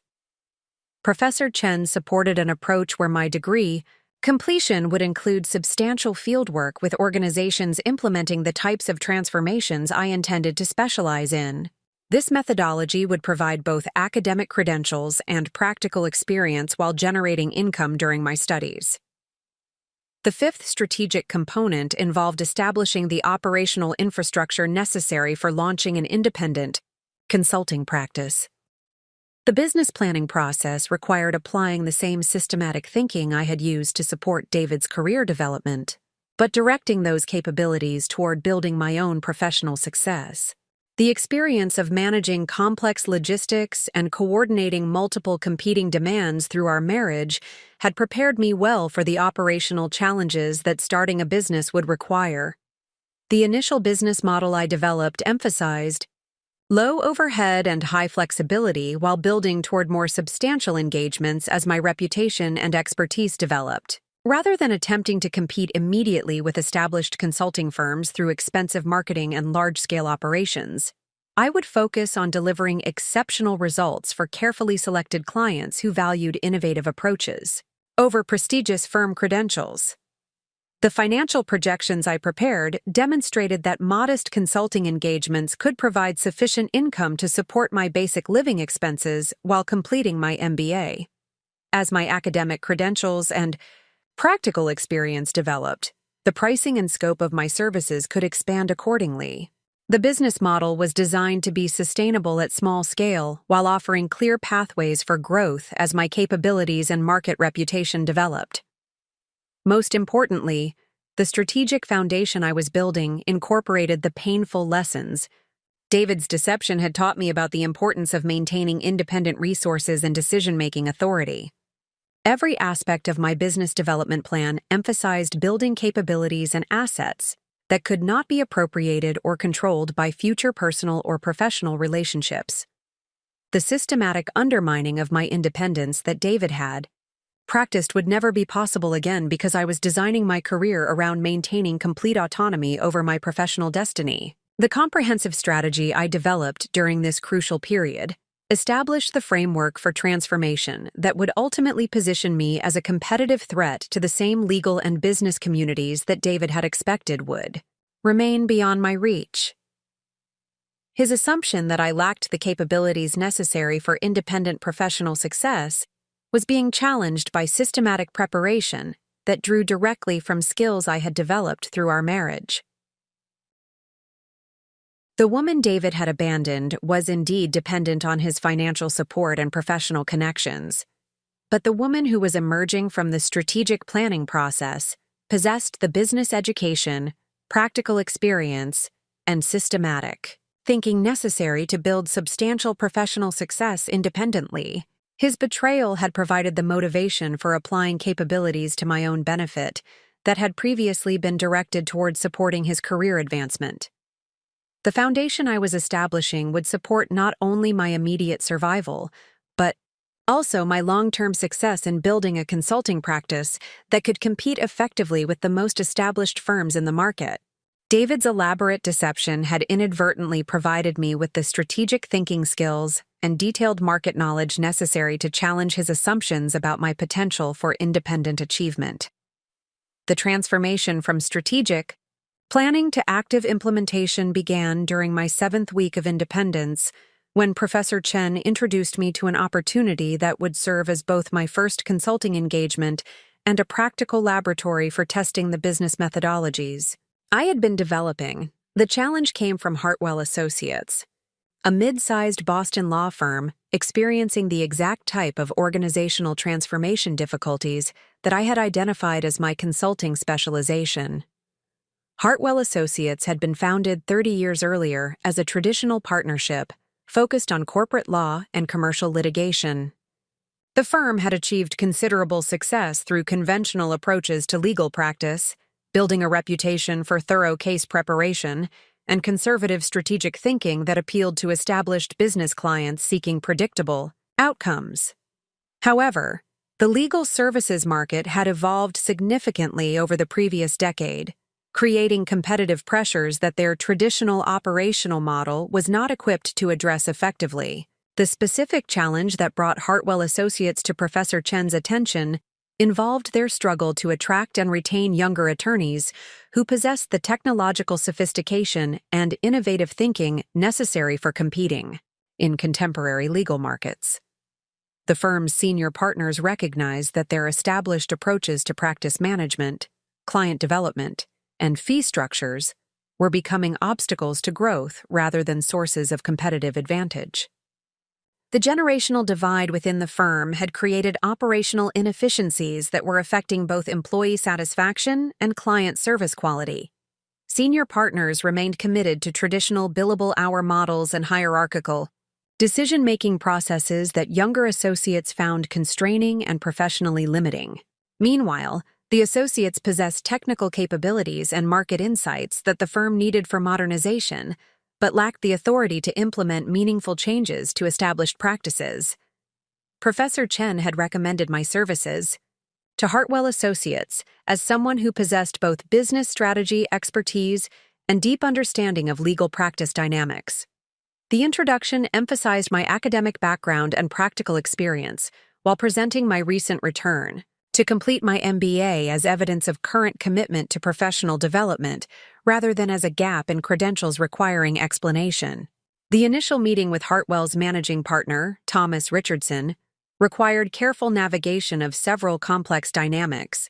Professor Chen supported an approach where my degree completion would include substantial fieldwork with organizations implementing the types of transformations I intended to specialize in. This methodology would provide both academic credentials and practical experience while generating income during my studies. The fifth strategic component involved establishing the operational infrastructure necessary for launching an independent consulting practice. The business planning process required applying the same systematic thinking I had used to support David's career development, but directing those capabilities toward building my own professional success. The experience of managing complex logistics and coordinating multiple competing demands through our marriage had prepared me well for the operational challenges that starting a business would require. The initial business model I developed emphasized low overhead and high flexibility while building toward more substantial engagements as my reputation and expertise developed. Rather than attempting to compete immediately with established consulting firms through expensive marketing and large-scale operations, I would focus on delivering exceptional results for carefully selected clients who valued innovative approaches over prestigious firm credentials. The financial projections I prepared demonstrated that modest consulting engagements could provide sufficient income to support my basic living expenses while completing my MBA. As my academic credentials and practical experience developed, the pricing and scope of my services could expand accordingly. The business model was designed to be sustainable at small scale while offering clear pathways for growth as my capabilities and market reputation developed. Most importantly, the strategic foundation I was building incorporated the painful lessons David's deception had taught me about the importance of maintaining independent resources and decision-making authority. Every aspect of my business development plan emphasized building capabilities and assets that could not be appropriated or controlled by future personal or professional relationships. The systematic undermining of my independence that David had practiced would never be possible again because I was designing my career around maintaining complete autonomy over my professional destiny. The comprehensive strategy I developed during this crucial period established the framework for transformation that would ultimately position me as a competitive threat to the same legal and business communities that David had expected would remain beyond my reach. His assumption that I lacked the capabilities necessary for independent professional success was being challenged by systematic preparation that drew directly from skills I had developed through our marriage. The woman David had abandoned was indeed dependent on his financial support and professional connections, but the woman who was emerging from the strategic planning process possessed the business education, practical experience, and systematic thinking necessary to build substantial professional success independently. His betrayal had provided the motivation for applying capabilities to my own benefit that had previously been directed toward supporting his career advancement. The foundation I was establishing would support not only my immediate survival, but also my long-term success in building a consulting practice that could compete effectively with the most established firms in the market. David's elaborate deception had inadvertently provided me with the strategic thinking skills and detailed market knowledge necessary to challenge his assumptions about my potential for independent achievement. The transformation from strategic planning to active implementation began during my 7th week of independence, when Professor Chen introduced me to an opportunity that would serve as both my first consulting engagement and a practical laboratory for testing the business methodologies I had been developing. The challenge came from Hartwell Associates, a mid-sized Boston law firm experiencing the exact type of organizational transformation difficulties that I had identified as my consulting specialization. Hartwell Associates had been founded 30 years earlier as a traditional partnership focused on corporate law and commercial litigation. The firm had achieved considerable success through conventional approaches to legal practice, building a reputation for thorough case preparation, and conservative strategic thinking that appealed to established business clients seeking predictable outcomes. However, the legal services market had evolved significantly over the previous decade, creating competitive pressures that their traditional operational model was not equipped to address effectively. The specific challenge that brought Hartwell Associates to Professor Chen's attention involved their struggle to attract and retain younger attorneys who possessed the technological sophistication and innovative thinking necessary for competing in contemporary legal markets. The firm's senior partners recognized that their established approaches to practice management, client development, and fee structures were becoming obstacles to growth rather than sources of competitive advantage. The generational divide within the firm had created operational inefficiencies that were affecting both employee satisfaction and client service quality. Senior partners remained committed to traditional billable hour models and hierarchical decision-making processes that younger associates found constraining and professionally limiting. Meanwhile, the associates possessed technical capabilities and market insights that the firm needed for modernization, but lacked the authority to implement meaningful changes to established practices. Professor Chen had recommended my services to Hartwell Associates as someone who possessed both business strategy expertise and deep understanding of legal practice dynamics. The introduction emphasized my academic background and practical experience while presenting my recent return to complete my MBA as evidence of current commitment to professional development rather than as a gap in credentials requiring explanation. The initial meeting with Hartwell's managing partner, Thomas Richardson, required careful navigation of several complex dynamics.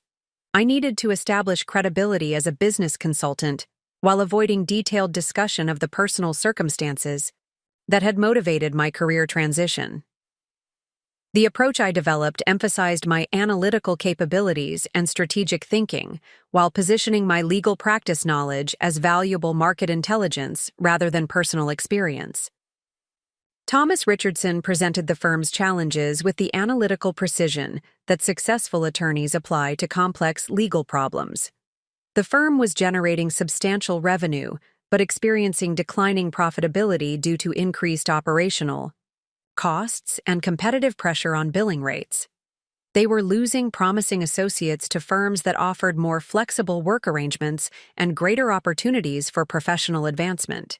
I needed to establish credibility as a business consultant while avoiding detailed discussion of the personal circumstances that had motivated my career transition. The approach I developed emphasized my analytical capabilities and strategic thinking, while positioning my legal practice knowledge as valuable market intelligence rather than personal experience. Thomas Richardson presented the firm's challenges with the analytical precision that successful attorneys apply to complex legal problems. The firm was generating substantial revenue, but experiencing declining profitability due to increased operational costs and competitive pressure on billing rates. They were losing promising associates to firms that offered more flexible work arrangements and greater opportunities for professional advancement.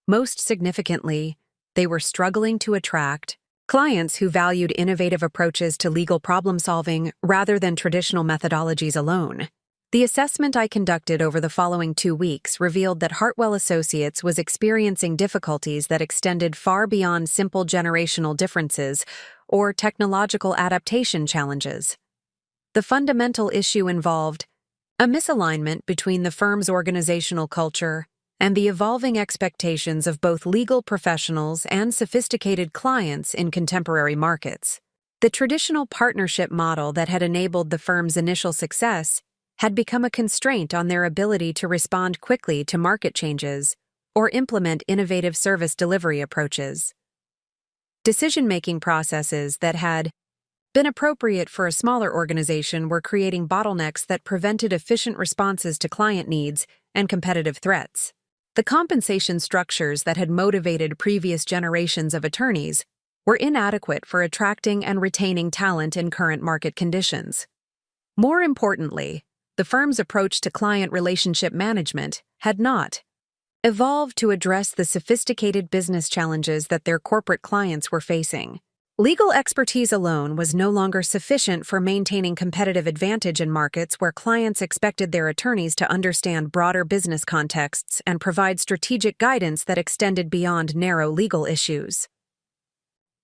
Most significantly, they were struggling to attract clients who valued innovative approaches to legal problem-solving rather than traditional methodologies alone. The assessment I conducted over the following 2 weeks revealed that Hartwell Associates was experiencing difficulties that extended far beyond simple generational differences or technological adaptation challenges. The fundamental issue involved a misalignment between the firm's organizational culture and the evolving expectations of both legal professionals and sophisticated clients in contemporary markets. The traditional partnership model that had enabled the firm's initial success had become a constraint on their ability to respond quickly to market changes or implement innovative service delivery approaches. Decision-making processes that had been appropriate for a smaller organization were creating bottlenecks that prevented efficient responses to client needs and competitive threats. The compensation structures that had motivated previous generations of attorneys were inadequate for attracting and retaining talent in current market conditions. More importantly, the firm's approach to client relationship management had not evolved to address the sophisticated business challenges that their corporate clients were facing. Legal expertise alone was no longer sufficient for maintaining competitive advantage in markets where clients expected their attorneys to understand broader business contexts and provide strategic guidance that extended beyond narrow legal issues.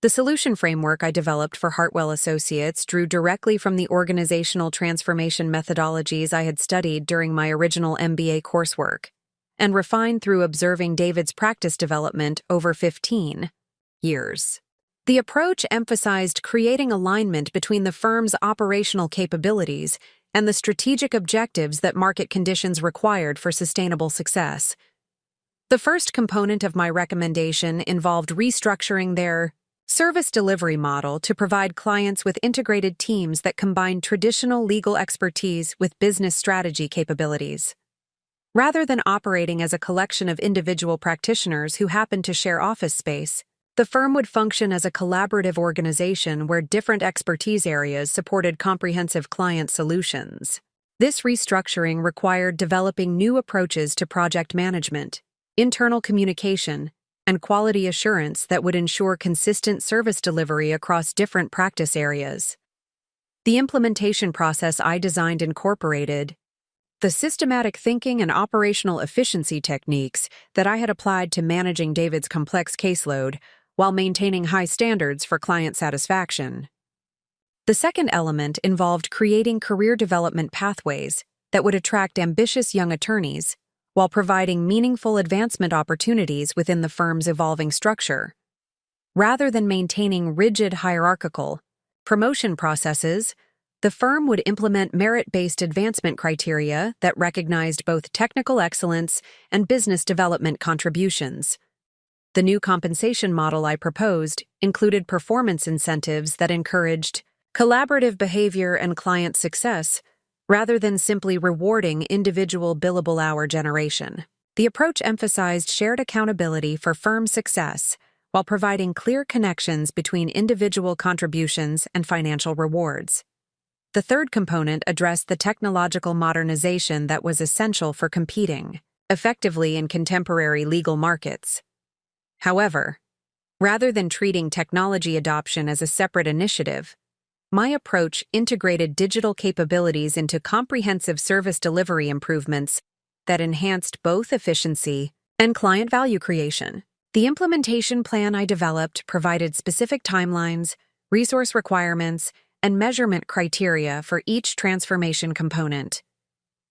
The solution framework I developed for Hartwell Associates drew directly from the organizational transformation methodologies I had studied during my original MBA coursework, and refined through observing David's practice development over 15 years. The approach emphasized creating alignment between the firm's operational capabilities and the strategic objectives that market conditions required for sustainable success. The first component of my recommendation involved restructuring their service delivery model to provide clients with integrated teams that combine traditional legal expertise with business strategy capabilities. Rather than operating as a collection of individual practitioners who happen to share office space, the firm would function as a collaborative organization where different expertise areas supported comprehensive client solutions. This restructuring required developing new approaches to project management, internal communication, and quality assurance that would ensure consistent service delivery across different practice areas. The implementation process I designed incorporated the systematic thinking and operational efficiency techniques that I had applied to managing David's complex caseload while maintaining high standards for client satisfaction. The second element involved creating career development pathways that would attract ambitious young attorneys while providing meaningful advancement opportunities within the firm's evolving structure. Rather than maintaining rigid hierarchical promotion processes, the firm would implement merit-based advancement criteria that recognized both technical excellence and business development contributions. The new compensation model I proposed included performance incentives that encouraged collaborative behavior and client success, rather than simply rewarding individual billable hour generation. The approach emphasized shared accountability for firm success while providing clear connections between individual contributions and financial rewards. The third component addressed the technological modernization that was essential for competing effectively in contemporary legal markets. However, rather than treating technology adoption as a separate initiative, my approach integrated digital capabilities into comprehensive service delivery improvements that enhanced both efficiency and client value creation. The implementation plan I developed provided specific timelines, resource requirements, and measurement criteria for each transformation component.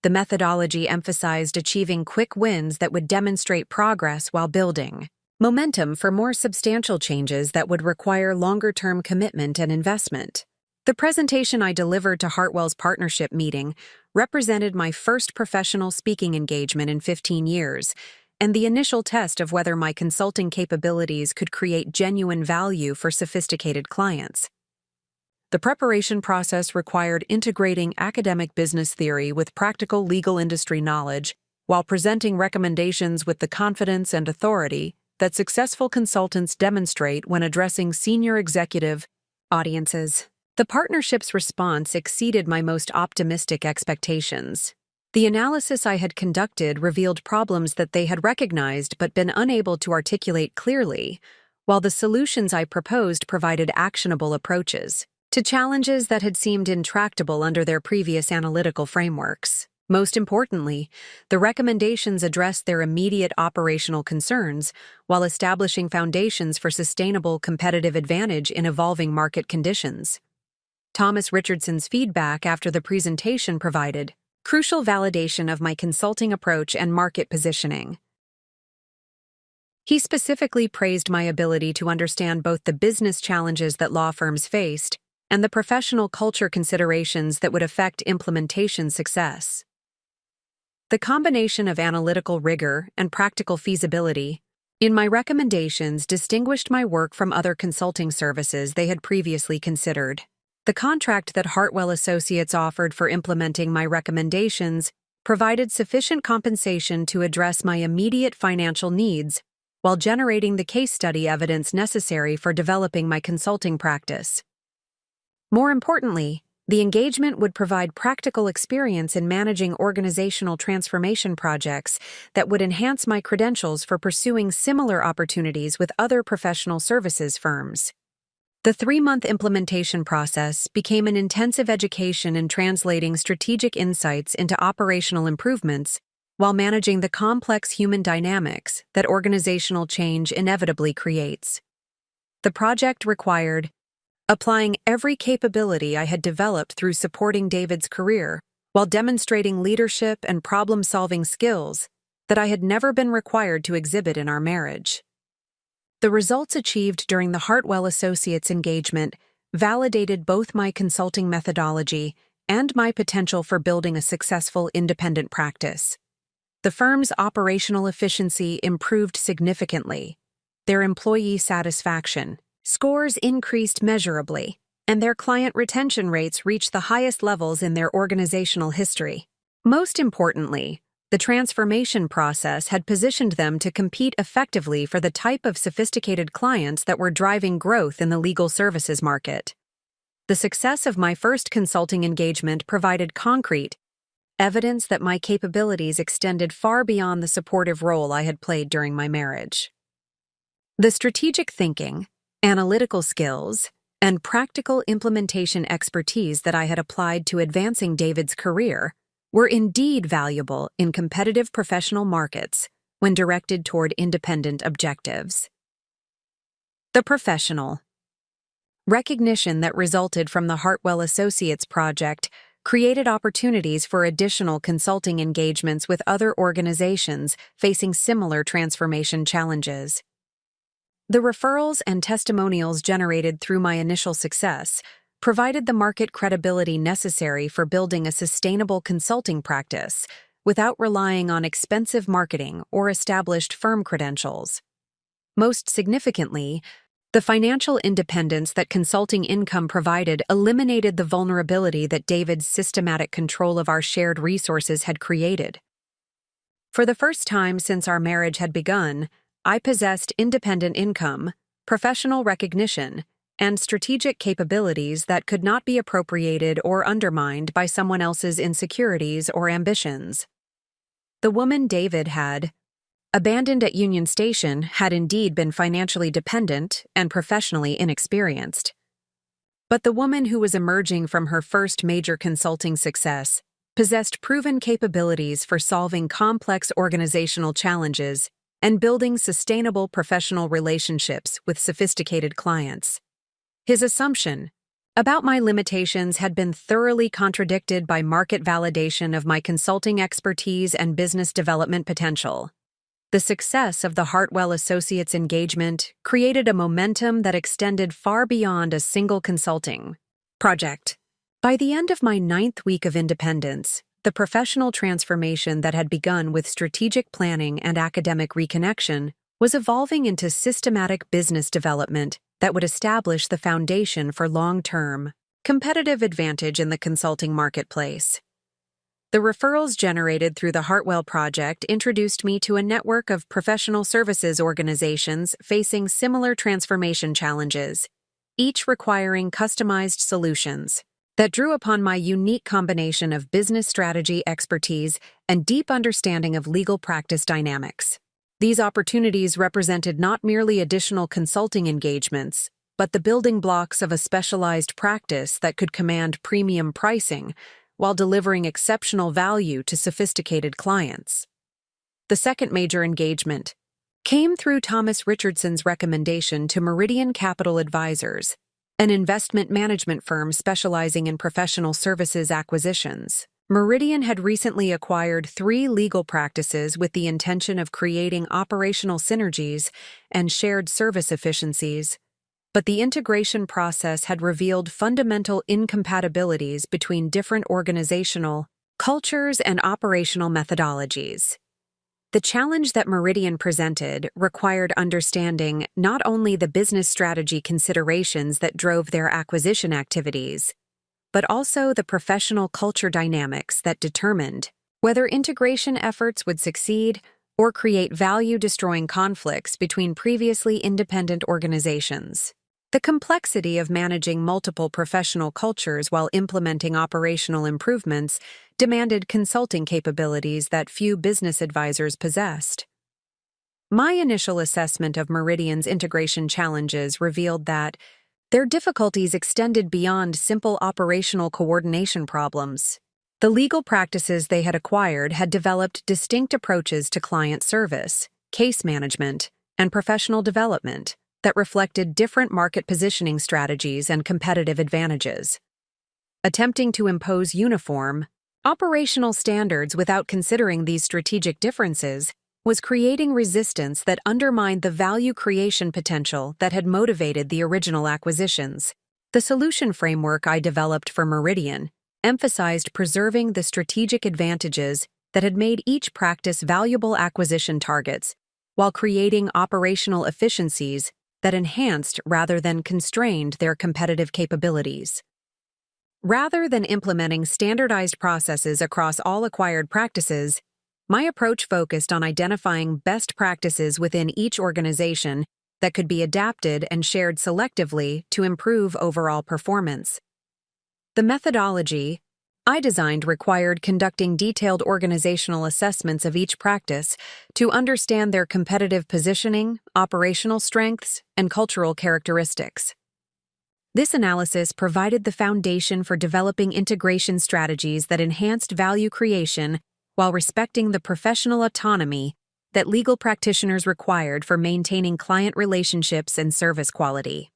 The methodology emphasized achieving quick wins that would demonstrate progress while building momentum for more substantial changes that would require longer-term commitment and investment. The presentation I delivered to Hartwell's partnership meeting represented my first professional speaking engagement in 15 years, and the initial test of whether my consulting capabilities could create genuine value for sophisticated clients. The preparation process required integrating academic business theory with practical legal industry knowledge while presenting recommendations with the confidence and authority that successful consultants demonstrate when addressing senior executive audiences. The partnership's response exceeded my most optimistic expectations. The analysis I had conducted revealed problems that they had recognized but been unable to articulate clearly, while the solutions I proposed provided actionable approaches to challenges that had seemed intractable under their previous analytical frameworks. Most importantly, the recommendations addressed their immediate operational concerns while establishing foundations for sustainable competitive advantage in evolving market conditions. Thomas Richardson's feedback after the presentation provided crucial validation of my consulting approach and market positioning. He specifically praised my ability to understand both the business challenges that law firms faced and the professional culture considerations that would affect implementation success. The combination of analytical rigor and practical feasibility in my recommendations distinguished my work from other consulting services they had previously considered. The contract that Hartwell Associates offered for implementing my recommendations provided sufficient compensation to address my immediate financial needs while generating the case study evidence necessary for developing my consulting practice. More importantly, the engagement would provide practical experience in managing organizational transformation projects that would enhance my credentials for pursuing similar opportunities with other professional services firms. The 3-month implementation process became an intensive education in translating strategic insights into operational improvements while managing the complex human dynamics that organizational change inevitably creates. The project required applying every capability I had developed through supporting David's career while demonstrating leadership and problem-solving skills that I had never been required to exhibit in our marriage. The results achieved during the Hartwell Associates engagement validated both my consulting methodology and my potential for building a successful independent practice. The firm's operational efficiency improved significantly. Their employee satisfaction scores increased measurably, and their client retention rates reached the highest levels in their organizational history. Most importantly, the transformation process had positioned them to compete effectively for the type of sophisticated clients that were driving growth in the legal services market. The success of my first consulting engagement provided concrete evidence that my capabilities extended far beyond the supportive role I had played during my marriage. The strategic thinking, analytical skills, and practical implementation expertise that I had applied to advancing David's career were indeed valuable in competitive professional markets when directed toward independent objectives. The professional recognition that resulted from the Hartwell Associates project created opportunities for additional consulting engagements with other organizations facing similar transformation challenges. The referrals and testimonials generated through my initial success provided the market credibility necessary for building a sustainable consulting practice without relying on expensive marketing or established firm credentials. Most significantly, the financial independence that consulting income provided eliminated the vulnerability that David's systematic control of our shared resources had created. For the first time since our marriage had begun, I possessed independent income, professional recognition, and strategic capabilities that could not be appropriated or undermined by someone else's insecurities or ambitions. The woman David had abandoned at Union Station had indeed been financially dependent and professionally inexperienced. But the woman who was emerging from her first major consulting success possessed proven capabilities for solving complex organizational challenges and building sustainable professional relationships with sophisticated clients. His assumption about my limitations had been thoroughly contradicted by market validation of my consulting expertise and business development potential. The success of the Hartwell Associates engagement created a momentum that extended far beyond a single consulting project. By the end of my 9th week of independence, the professional transformation that had begun with strategic planning and academic reconnection was evolving into systematic business development that would establish the foundation for long-term, competitive advantage in the consulting marketplace. The referrals generated through the Hartwell Project introduced me to a network of professional services organizations facing similar transformation challenges, each requiring customized solutions that drew upon my unique combination of business strategy expertise and deep understanding of legal practice dynamics. These opportunities represented not merely additional consulting engagements, but the building blocks of a specialized practice that could command premium pricing while delivering exceptional value to sophisticated clients. The second major engagement came through Thomas Richardson's recommendation to Meridian Capital Advisors, an investment management firm specializing in professional services acquisitions. Meridian had recently acquired 3 legal practices with the intention of creating operational synergies and shared service efficiencies, but the integration process had revealed fundamental incompatibilities between different organizational cultures and operational methodologies. The challenge that Meridian presented required understanding not only the business strategy considerations that drove their acquisition activities, but also the professional culture dynamics that determined whether integration efforts would succeed or create value-destroying conflicts between previously independent organizations. The complexity of managing multiple professional cultures while implementing operational improvements demanded consulting capabilities that few business advisors possessed. My initial assessment of Meridian's integration challenges revealed that their difficulties extended beyond simple operational coordination problems. The legal practices they had acquired had developed distinct approaches to client service, case management, and professional development that reflected different market positioning strategies and competitive advantages. Attempting to impose uniform, operational standards without considering these strategic differences was creating resistance that undermined the value creation potential that had motivated the original acquisitions. The solution framework I developed for Meridian emphasized preserving the strategic advantages that had made each practice valuable acquisition targets, while creating operational efficiencies that enhanced rather than constrained their competitive capabilities. Rather than implementing standardized processes across all acquired practices, my approach focused on identifying best practices within each organization that could be adapted and shared selectively to improve overall performance. The methodology I designed required conducting detailed organizational assessments of each practice to understand their competitive positioning, operational strengths, and cultural characteristics. This analysis provided the foundation for developing integration strategies that enhanced value creation while respecting the professional autonomy that legal practitioners required for maintaining client relationships and service quality.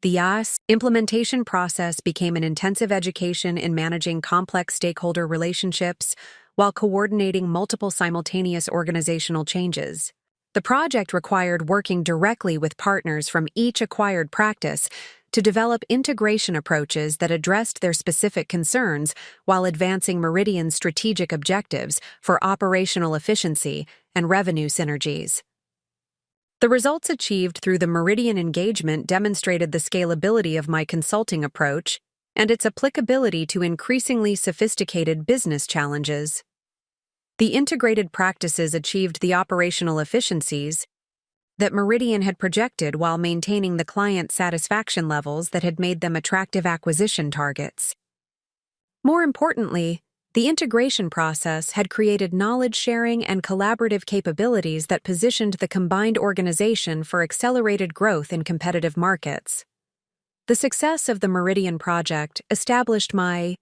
The implementation process became an intensive education in managing complex stakeholder relationships while coordinating multiple simultaneous organizational changes. The project required working directly with partners from each acquired practice to develop integration approaches that addressed their specific concerns while advancing Meridian's strategic objectives for operational efficiency and revenue synergies. The results achieved through the Meridian engagement demonstrated the scalability of my consulting approach and its applicability to increasingly sophisticated business challenges. The integrated practices achieved the operational efficiencies that Meridian had projected while maintaining the client satisfaction levels that had made them attractive acquisition targets. More importantly, the integration process had created knowledge sharing and collaborative capabilities that positioned the combined organization for accelerated growth in competitive markets. The success of the Meridian project established my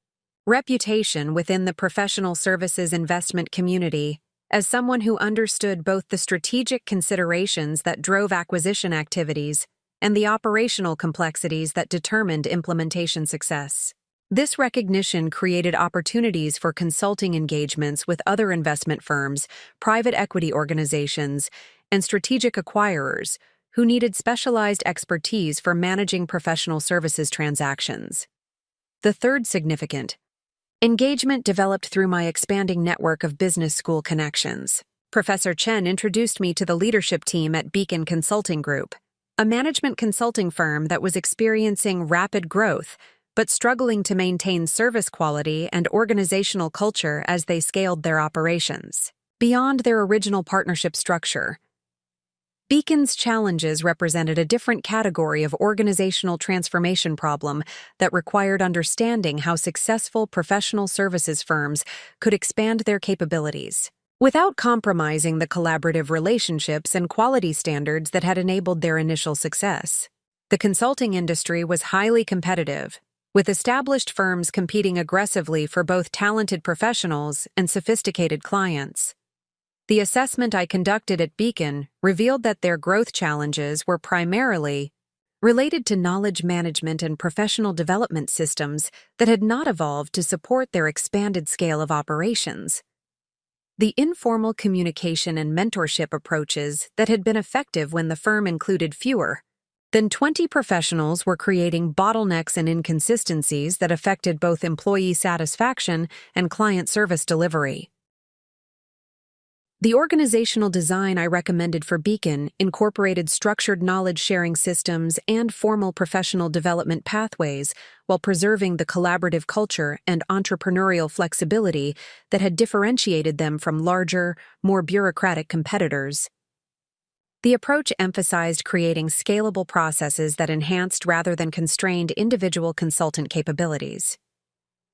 reputation within the professional services investment community as someone who understood both the strategic considerations that drove acquisition activities and the operational complexities that determined implementation success. This recognition created opportunities for consulting engagements with other investment firms, private equity organizations, and strategic acquirers who needed specialized expertise for managing professional services transactions. The third significant engagement developed through my expanding network of business school connections. Professor Chen introduced me to the leadership team at Beacon Consulting Group, a management consulting firm that was experiencing rapid growth but struggling to maintain service quality and organizational culture as they scaled their operations. Beyond their original partnership structure, Beacon's challenges represented a different category of organizational transformation problem that required understanding how successful professional services firms could expand their capabilities without compromising the collaborative relationships and quality standards that had enabled their initial success. The consulting industry was highly competitive, with established firms competing aggressively for both talented professionals and sophisticated clients. The assessment I conducted at Beacon revealed that their growth challenges were primarily related to knowledge management and professional development systems that had not evolved to support their expanded scale of operations. The informal communication and mentorship approaches that had been effective when the firm included fewer than 20 professionals were creating bottlenecks and inconsistencies that affected both employee satisfaction and client service delivery. The organizational design I recommended for Beacon incorporated structured knowledge-sharing systems and formal professional development pathways while preserving the collaborative culture and entrepreneurial flexibility that had differentiated them from larger, more bureaucratic competitors. The approach emphasized creating scalable processes that enhanced rather than constrained individual consultant capabilities.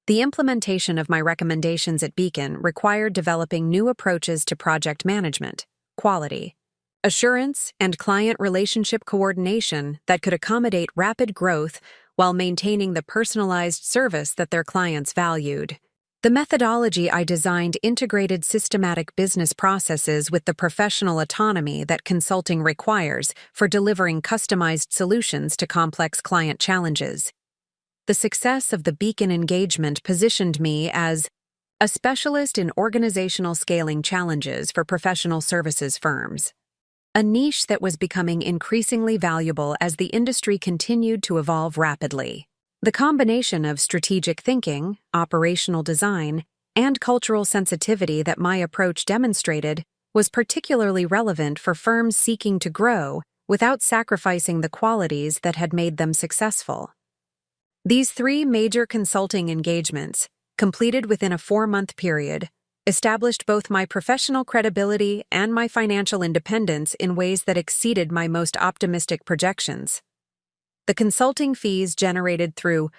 The implementation of my recommendations at Beacon required developing new approaches to project management, quality assurance, and client relationship coordination that could accommodate rapid growth while maintaining the personalized service that their clients valued. The methodology I designed integrated systematic business processes with the professional autonomy that consulting requires for delivering customized solutions to complex client challenges. The success of the Beacon engagement positioned me as a specialist in organizational scaling challenges for professional services firms, a niche that was becoming increasingly valuable as the industry continued to evolve rapidly. The combination of strategic thinking, operational design, and cultural sensitivity that my approach demonstrated was particularly relevant for firms seeking to grow without sacrificing the qualities that had made them successful. These 3 major consulting engagements, completed within a 4-month period, established both my professional credibility and my financial independence in ways that exceeded my most optimistic projections. The consulting fees generated through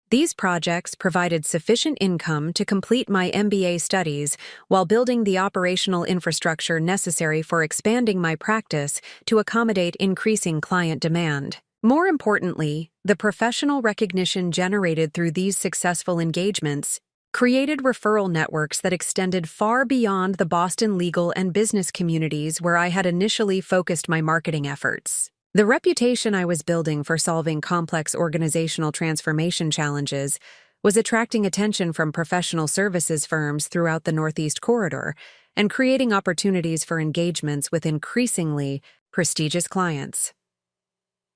these projects provided sufficient income to complete my MBA studies while building the operational infrastructure necessary for expanding my practice to accommodate increasing client demand. More importantly, the professional recognition generated through these successful engagements created referral networks that extended far beyond the Boston legal and business communities where I had initially focused my marketing efforts. The reputation I was building for solving complex organizational transformation challenges was attracting attention from professional services firms throughout the Northeast Corridor and creating opportunities for engagements with increasingly prestigious clients.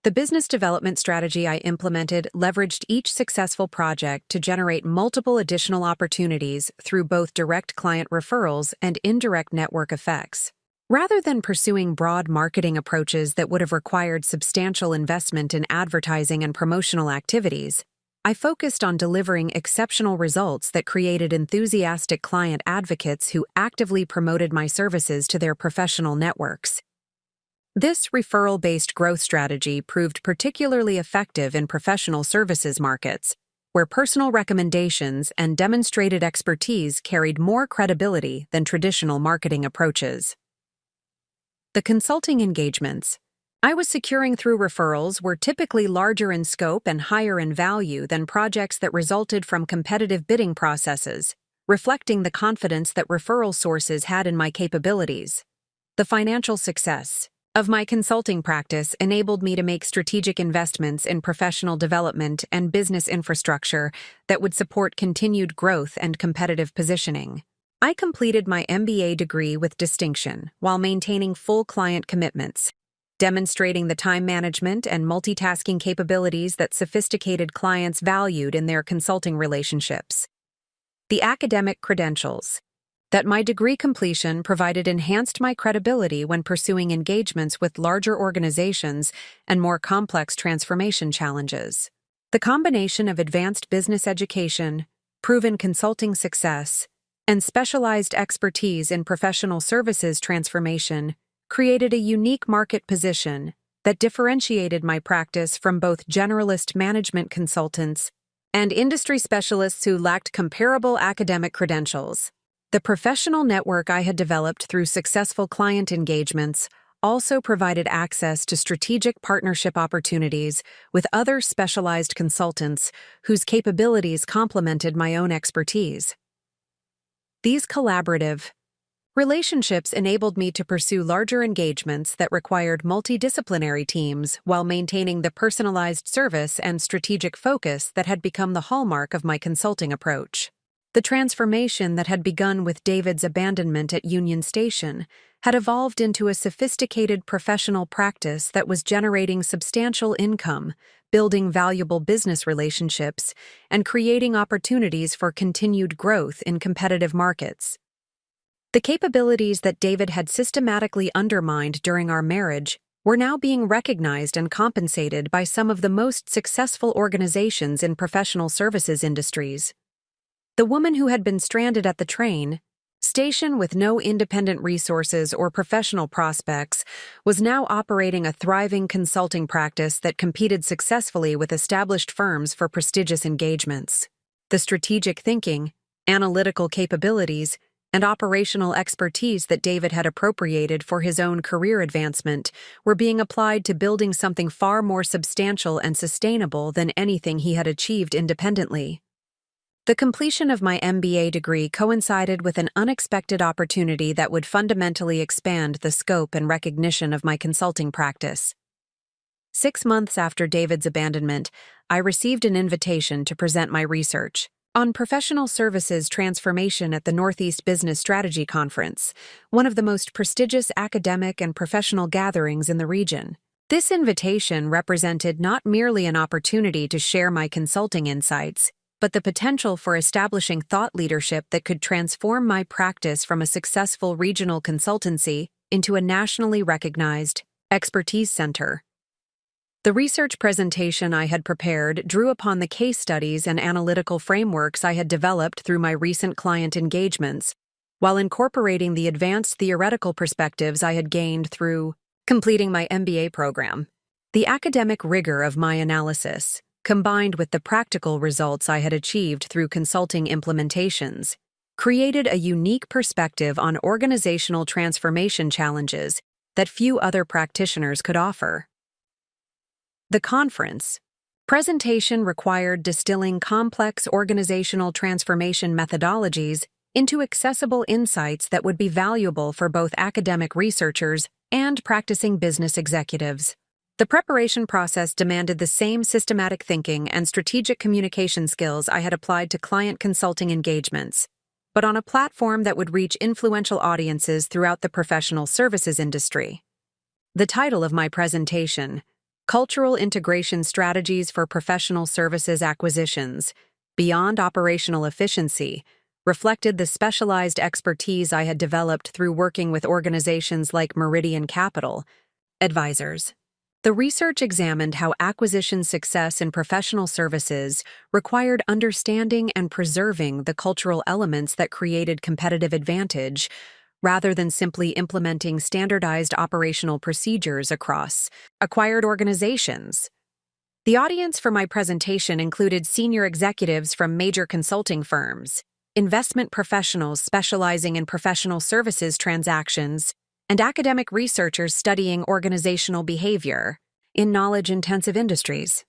The business development strategy I implemented leveraged each successful project to generate multiple additional opportunities through both direct client referrals and indirect network effects. Rather than pursuing broad marketing approaches that would have required substantial investment in advertising and promotional activities, I focused on delivering exceptional results that created enthusiastic client advocates who actively promoted my services to their professional networks. This referral-based growth strategy proved particularly effective in professional services markets, where personal recommendations and demonstrated expertise carried more credibility than traditional marketing approaches. The consulting engagements I was securing through referrals were typically larger in scope and higher in value than projects that resulted from competitive bidding processes, reflecting the confidence that referral sources had in my capabilities. The financial success of my consulting practice enabled me to make strategic investments in professional development and business infrastructure that would support continued growth and competitive positioning. I completed my MBA degree with distinction while maintaining full client commitments, demonstrating the time management and multitasking capabilities that sophisticated clients valued in their consulting relationships. The academic credentials that my degree completion provided enhanced my credibility when pursuing engagements with larger organizations and more complex transformation challenges. The combination of advanced business education, proven consulting success, and specialized expertise in professional services transformation created a unique market position that differentiated my practice from both generalist management consultants and industry specialists who lacked comparable academic credentials. The professional network I had developed through successful client engagements also provided access to strategic partnership opportunities with other specialized consultants whose capabilities complemented my own expertise. These collaborative relationships enabled me to pursue larger engagements that required multidisciplinary teams while maintaining the personalized service and strategic focus that had become the hallmark of my consulting approach. The transformation that had begun with David's abandonment at Union Station had evolved into a sophisticated professional practice that was generating substantial income, building valuable business relationships, and creating opportunities for continued growth in competitive markets. The capabilities that David had systematically undermined during our marriage were now being recognized and compensated by some of the most successful organizations in professional services industries. The woman who had been stranded at the train station with no independent resources or professional prospects was now operating a thriving consulting practice that competed successfully with established firms for prestigious engagements. The strategic thinking, analytical capabilities, and operational expertise that David had appropriated for his own career advancement were being applied to building something far more substantial and sustainable than anything he had achieved independently. The completion of my MBA degree coincided with an unexpected opportunity that would fundamentally expand the scope and recognition of my consulting practice. 6 months after David's abandonment, I received an invitation to present my research on professional services transformation at the Northeast Business Strategy Conference, one of the most prestigious academic and professional gatherings in the region. This invitation represented not merely an opportunity to share my consulting insights, but the potential for establishing thought leadership that could transform my practice from a successful regional consultancy into a nationally recognized expertise center. The research presentation I had prepared drew upon the case studies and analytical frameworks I had developed through my recent client engagements, while incorporating the advanced theoretical perspectives I had gained through completing my MBA program. The academic rigor of my analysis, combined with the practical results I had achieved through consulting implementations, created a unique perspective on organizational transformation challenges that few other practitioners could offer. The conference presentation required distilling complex organizational transformation methodologies into accessible insights that would be valuable for both academic researchers and practicing business executives. The preparation process demanded the same systematic thinking and strategic communication skills I had applied to client consulting engagements. but on a platform that would reach influential audiences throughout the professional services industry. The title of my presentation, Cultural Integration Strategies for Professional Services Acquisitions, Beyond Operational Efficiency, reflected the specialized expertise I had developed through working with organizations like Meridian Capital Advisors. The research examined how acquisition success in professional services required understanding and preserving the cultural elements that created competitive advantage, rather than simply implementing standardized operational procedures across acquired organizations. The audience for my presentation included senior executives from major consulting firms, investment professionals specializing in professional services transactions, and academic researchers studying organizational behavior in knowledge-intensive industries.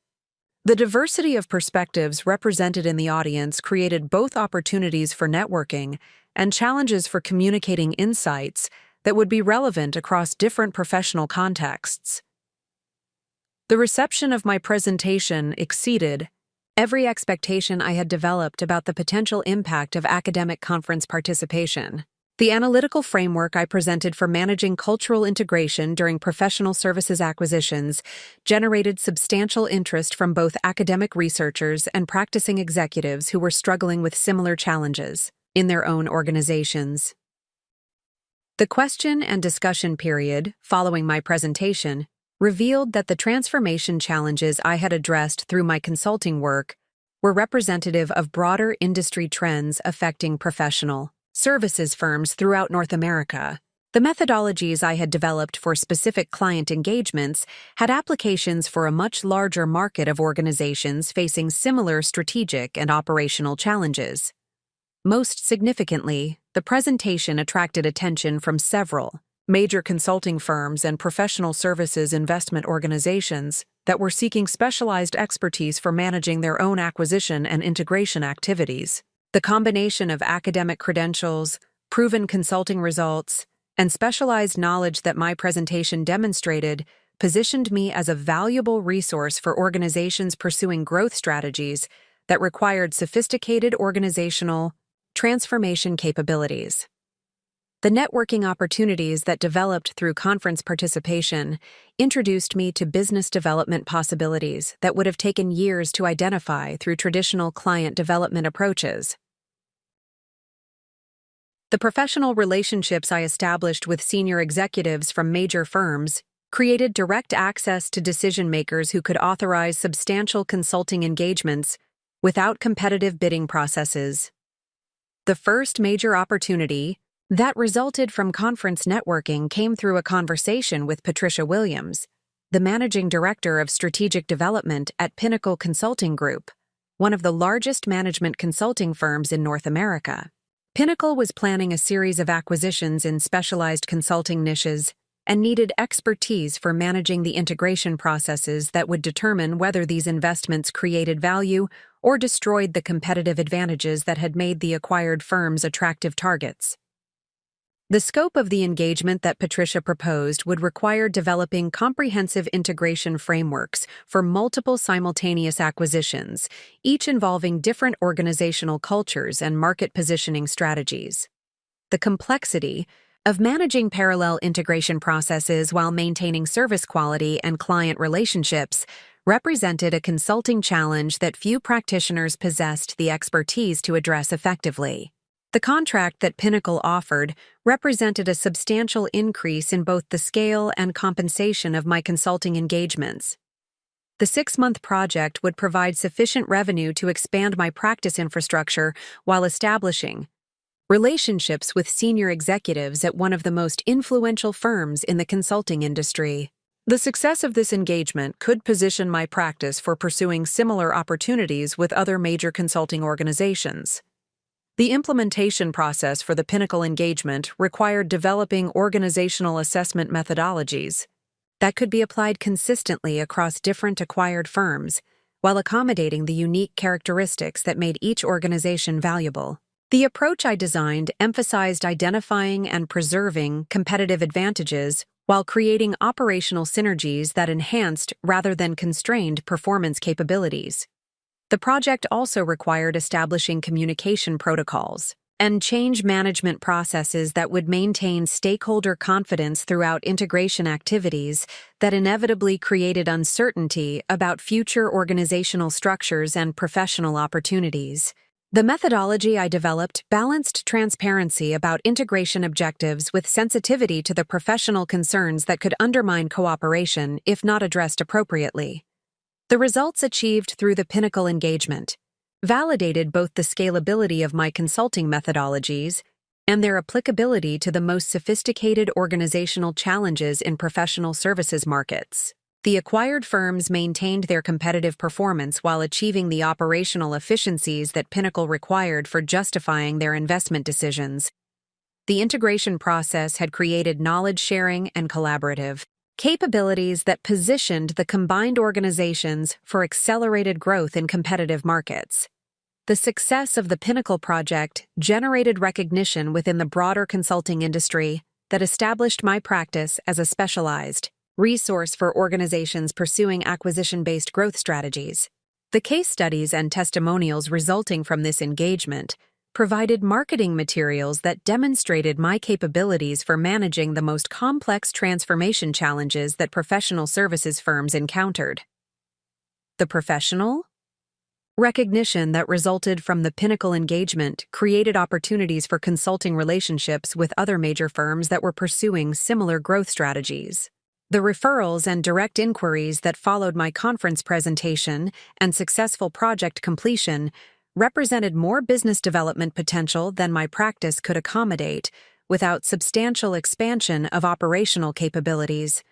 The diversity of perspectives represented in the audience created both opportunities for networking and challenges for communicating insights that would be relevant across different professional contexts. The reception of my presentation exceeded every expectation I had developed about the potential impact of academic conference participation. The analytical framework I presented for managing cultural integration during professional services acquisitions generated substantial interest from both academic researchers and practicing executives who were struggling with similar challenges in their own organizations. The question and discussion period following my presentation revealed that the transformation challenges I had addressed through my consulting work were representative of broader industry trends affecting professional services firms throughout North America. The methodologies I had developed for specific client engagements had applications for a much larger market of organizations facing similar strategic and operational challenges. Most significantly, the presentation attracted attention from several major consulting firms and professional services investment organizations that were seeking specialized expertise for managing their own acquisition and integration activities. The combination of academic credentials, proven consulting results, and specialized knowledge that my presentation demonstrated positioned me as a valuable resource for organizations pursuing growth strategies that required sophisticated organizational transformation capabilities. The networking opportunities that developed through conference participation introduced me to business development possibilities that would have taken years to identify through traditional client development approaches. The professional relationships I established with senior executives from major firms created direct access to decision-makers who could authorize substantial consulting engagements without competitive bidding processes. The first major opportunity that resulted from conference networking came through a conversation with Patricia Williams, the managing director of strategic development at Pinnacle Consulting Group, one of the largest management consulting firms in North America. Pinnacle was planning a series of acquisitions in specialized consulting niches and needed expertise for managing the integration processes that would determine whether these investments created value or destroyed the competitive advantages that had made the acquired firms attractive targets. The scope of the engagement that Patricia proposed would require developing comprehensive integration frameworks for multiple simultaneous acquisitions, each involving different organizational cultures and market positioning strategies. The complexity of managing parallel integration processes while maintaining service quality and client relationships represented a consulting challenge that few practitioners possessed the expertise to address effectively. The contract that Pinnacle offered represented a substantial increase in both the scale and compensation of my consulting engagements. The 6-month project would provide sufficient revenue to expand my practice infrastructure while establishing relationships with senior executives at one of the most influential firms in the consulting industry. The success of this engagement could position my practice for pursuing similar opportunities with other major consulting organizations. The implementation process for the Pinnacle engagement required developing organizational assessment methodologies that could be applied consistently across different acquired firms while accommodating the unique characteristics that made each organization valuable. The approach I designed emphasized identifying and preserving competitive advantages while creating operational synergies that enhanced rather than constrained performance capabilities. The project also required establishing communication protocols and change management processes that would maintain stakeholder confidence throughout integration activities that inevitably created uncertainty about future organizational structures and professional opportunities. The methodology I developed balanced transparency about integration objectives with sensitivity to the professional concerns that could undermine cooperation if not addressed appropriately. The results achieved through the Pinnacle engagement validated both the scalability of my consulting methodologies and their applicability to the most sophisticated organizational challenges in professional services markets. The acquired firms maintained their competitive performance while achieving the operational efficiencies that Pinnacle required for justifying their investment decisions. The integration process had created knowledge sharing and collaborative capabilities that positioned the combined organizations for accelerated growth in competitive markets. The success of the Pinnacle project generated recognition within the broader consulting industry that established my practice as a specialized resource for organizations pursuing acquisition-based growth strategies. The case studies and testimonials resulting from this engagement provided marketing materials that demonstrated my capabilities for managing the most complex transformation challenges that professional services firms encountered. The professional recognition that resulted from the Pinnacle engagement created opportunities for consulting relationships with other major firms that were pursuing similar growth strategies. The referrals and direct inquiries that followed my conference presentation and successful project completion represented more business development potential than my practice could accommodate without substantial expansion of operational capabilities.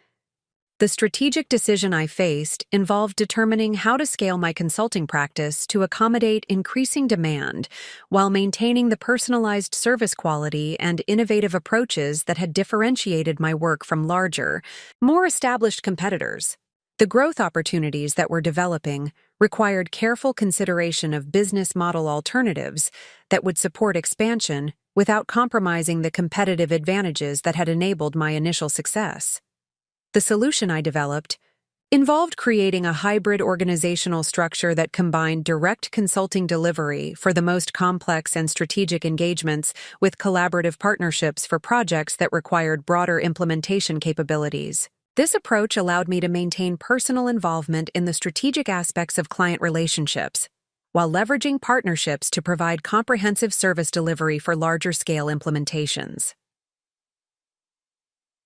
The strategic decision I faced involved determining how to scale my consulting practice to accommodate increasing demand while maintaining the personalized service quality and innovative approaches that had differentiated my work from larger, more established competitors. The growth opportunities that were developing required careful consideration of business model alternatives that would support expansion without compromising the competitive advantages that had enabled my initial success. The solution I developed involved creating a hybrid organizational structure that combined direct consulting delivery for the most complex and strategic engagements with collaborative partnerships for projects that required broader implementation capabilities. This approach allowed me to maintain personal involvement in the strategic aspects of client relationships, while leveraging partnerships to provide comprehensive service delivery for larger-scale implementations.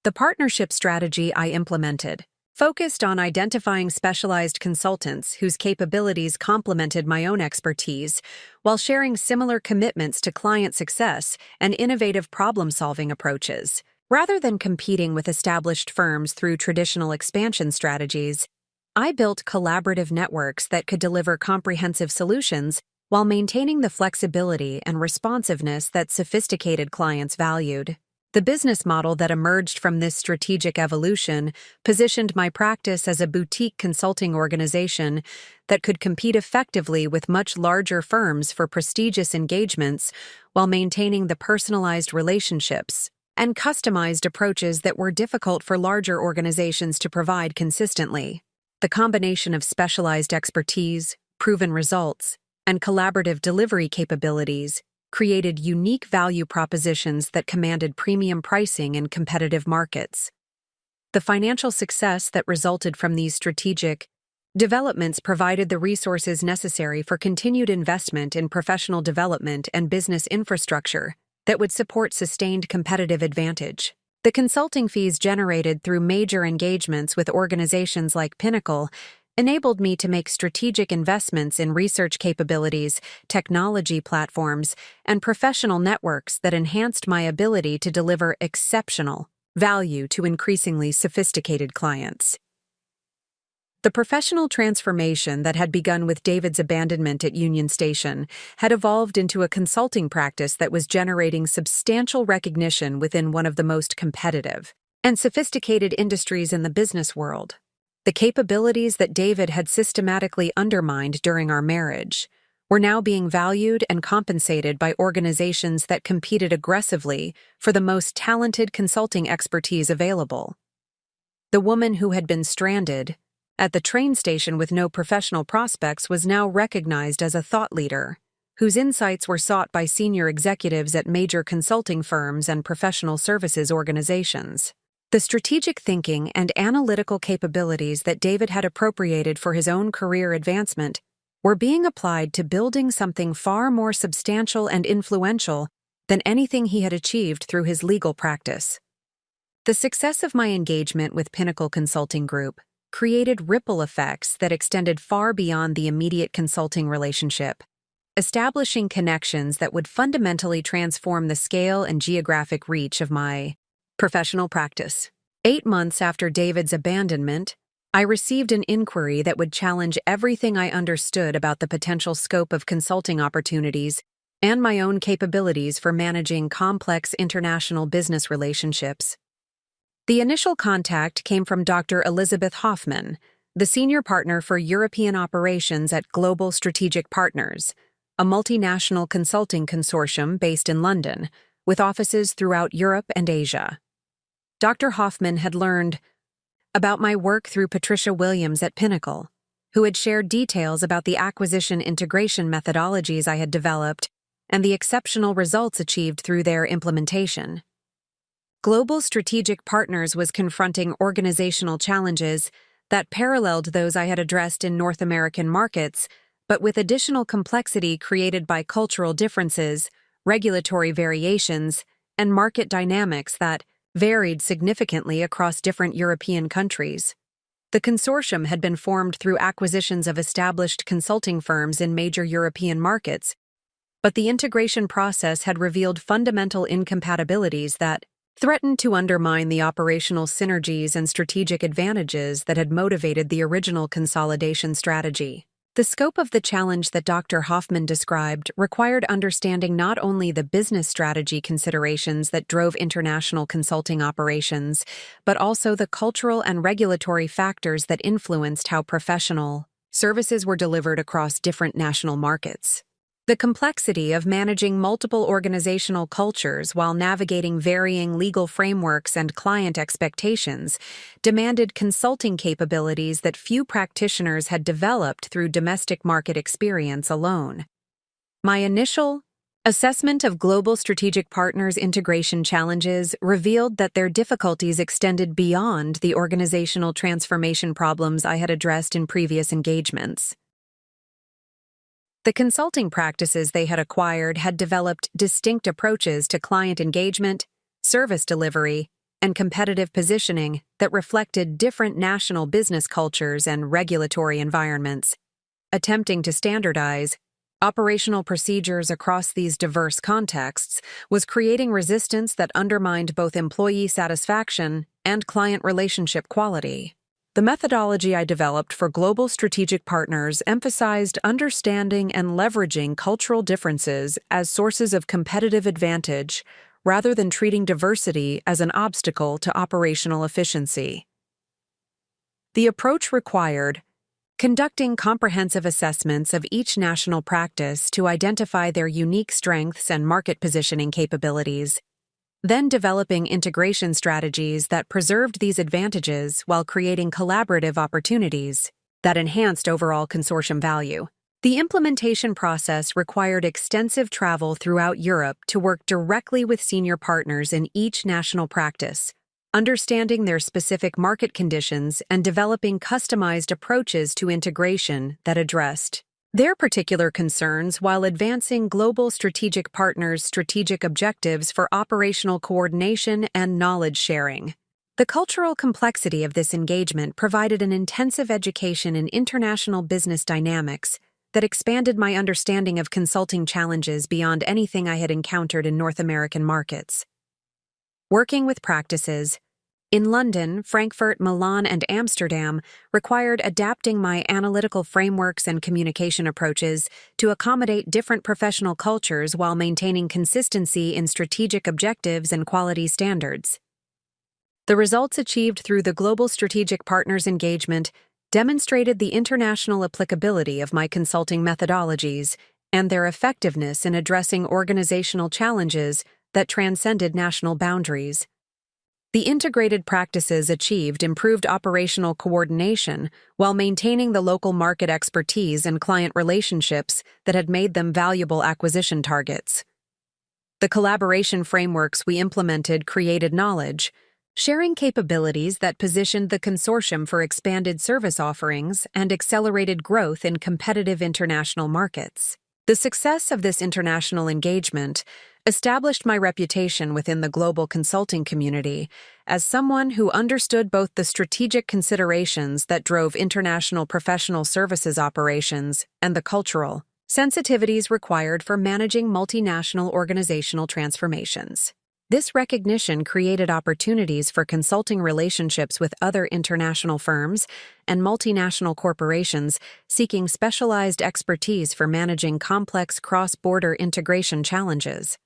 The partnership strategy I implemented focused on identifying specialized consultants whose capabilities complemented my own expertise while sharing similar commitments to client success and innovative problem-solving approaches. Rather than competing with established firms through traditional expansion strategies, I built collaborative networks that could deliver comprehensive solutions while maintaining the flexibility and responsiveness that sophisticated clients valued. The business model that emerged from this strategic evolution positioned my practice as a boutique consulting organization that could compete effectively with much larger firms for prestigious engagements while maintaining the personalized relationships and customized approaches that were difficult for larger organizations to provide consistently. The combination of specialized expertise, proven results, and collaborative delivery capabilities created unique value propositions that commanded premium pricing in competitive markets. The financial success that resulted from these strategic developments provided the resources necessary for continued investment in professional development and business infrastructure that would support sustained competitive advantage. The consulting fees generated through major engagements with organizations like Pinnacle enabled me to make strategic investments in research capabilities, technology platforms, and professional networks that enhanced my ability to deliver exceptional value to increasingly sophisticated clients. The professional transformation that had begun with David's abandonment at Union Station had evolved into a consulting practice that was generating substantial recognition within one of the most competitive and sophisticated industries in the business world. The capabilities that David had systematically undermined during our marriage were now being valued and compensated by organizations that competed aggressively for the most talented consulting expertise available. The woman who had been stranded at the train station with no professional prospects was now recognized as a thought leader, whose insights were sought by senior executives at major consulting firms and professional services organizations. The strategic thinking and analytical capabilities that David had appropriated for his own career advancement were being applied to building something far more substantial and influential than anything he had achieved through his legal practice. The success of my engagement with Pinnacle Consulting Group created ripple effects that extended far beyond the immediate consulting relationship, establishing connections that would fundamentally transform the scale and geographic reach of my professional practice. 8 months after David's abandonment, I received an inquiry that would challenge everything I understood about the potential scope of consulting opportunities and my own capabilities for managing complex international business relationships. The initial contact came from Dr. Elizabeth Hoffman, the senior partner for European operations at Global Strategic Partners, a multinational consulting consortium based in London, with offices throughout Europe and Asia. Dr. Hoffman had learned about my work through Patricia Williams at Pinnacle, who had shared details about the acquisition integration methodologies I had developed and the exceptional results achieved through their implementation. Global Strategic Partners was confronting organizational challenges that paralleled those I had addressed in North American markets, but with additional complexity created by cultural differences, regulatory variations, and market dynamics that varied significantly across different European countries. The consortium had been formed through acquisitions of established consulting firms in major European markets, but the integration process had revealed fundamental incompatibilities that threatened to undermine the operational synergies and strategic advantages that had motivated the original consolidation strategy. The scope of the challenge that Dr. Hoffman described required understanding not only the business strategy considerations that drove international consulting operations, but also the cultural and regulatory factors that influenced how professional services were delivered across different national markets. The complexity of managing multiple organizational cultures while navigating varying legal frameworks and client expectations demanded consulting capabilities that few practitioners had developed through domestic market experience alone. My initial assessment of Global Strategic Partners integration challenges revealed that their difficulties extended beyond the organizational transformation problems I had addressed in previous engagements. The consulting practices they had acquired had developed distinct approaches to client engagement, service delivery, and competitive positioning that reflected different national business cultures and regulatory environments. Attempting to standardize operational procedures across these diverse contexts was creating resistance that undermined both employee satisfaction and client relationship quality. The methodology I developed for Global Strategic Partners emphasized understanding and leveraging cultural differences as sources of competitive advantage rather than treating diversity as an obstacle to operational efficiency. The approach required conducting comprehensive assessments of each national practice to identify their unique strengths and market positioning capabilities, then developing integration strategies that preserved these advantages while creating collaborative opportunities that enhanced overall consortium value. The implementation process required extensive travel throughout Europe to work directly with senior partners in each national practice, understanding their specific market conditions and developing customized approaches to integration that addressed their particular concerns while advancing Global Strategic Partners' strategic objectives for operational coordination and knowledge sharing. The cultural complexity of this engagement provided an intensive education in international business dynamics that expanded my understanding of consulting challenges beyond anything I had encountered in North American markets. Working with practices in London, Frankfurt, Milan, and Amsterdam required adapting my analytical frameworks and communication approaches to accommodate different professional cultures while maintaining consistency in strategic objectives and quality standards. The results achieved through the Global Strategic Partners engagement demonstrated the international applicability of my consulting methodologies and their effectiveness in addressing organizational challenges that transcended national boundaries. The integrated practices achieved improved operational coordination while maintaining the local market expertise and client relationships that had made them valuable acquisition targets. The collaboration frameworks we implemented created knowledge, sharing capabilities that positioned the consortium for expanded service offerings and accelerated growth in competitive international markets. The success of this international engagement established my reputation within the global consulting community as someone who understood both the strategic considerations that drove international professional services operations and the cultural sensitivities required for managing multinational organizational transformations. This recognition created opportunities for consulting relationships with other international firms and multinational corporations seeking specialized expertise for managing complex cross-border integration challenges.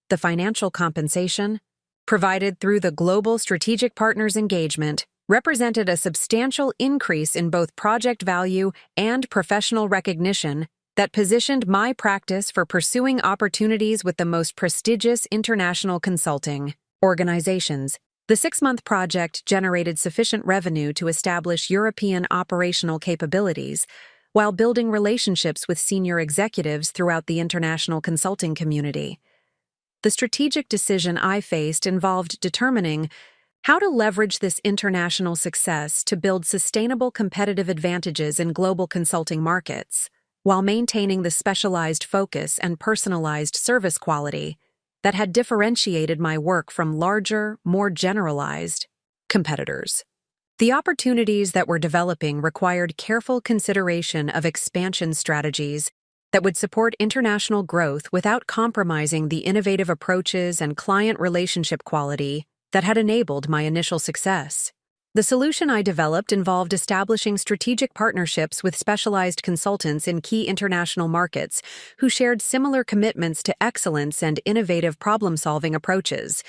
The financial compensation, provided through the Global Strategic Partners engagement, represented a substantial increase in both project value and professional recognition that positioned my practice for pursuing opportunities with the most prestigious international consulting organizations. The 6-month project generated sufficient revenue to establish European operational capabilities, while building relationships with senior executives throughout the international consulting community. The strategic decision I faced involved determining how to leverage this international success to build sustainable competitive advantages in global consulting markets, while maintaining the specialized focus and personalized service quality that had differentiated my work from larger, more generalized competitors. The opportunities that were developing required careful consideration of expansion strategies that would support international growth without compromising the innovative approaches and client relationship quality that had enabled my initial success. The solution I developed involved establishing strategic partnerships with specialized consultants in key international markets who shared similar commitments to excellence and innovative problem-solving approaches.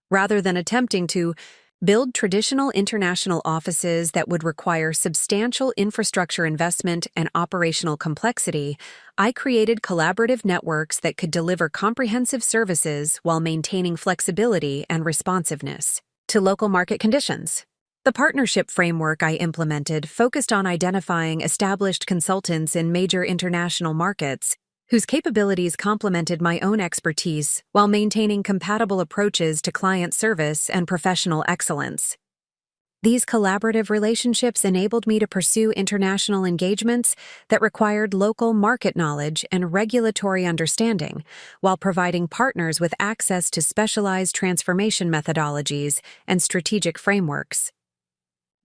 Rather than attempting to build traditional international offices that would require substantial infrastructure investment and operational complexity, I created collaborative networks that could deliver comprehensive services while maintaining flexibility and responsiveness to local market conditions. The partnership framework I implemented focused on identifying established consultants in major international markets whose capabilities complemented my own expertise while maintaining compatible approaches to client service and professional excellence. These collaborative relationships enabled me to pursue international engagements that required local market knowledge and regulatory understanding, while providing partners with access to specialized transformation methodologies and strategic frameworks.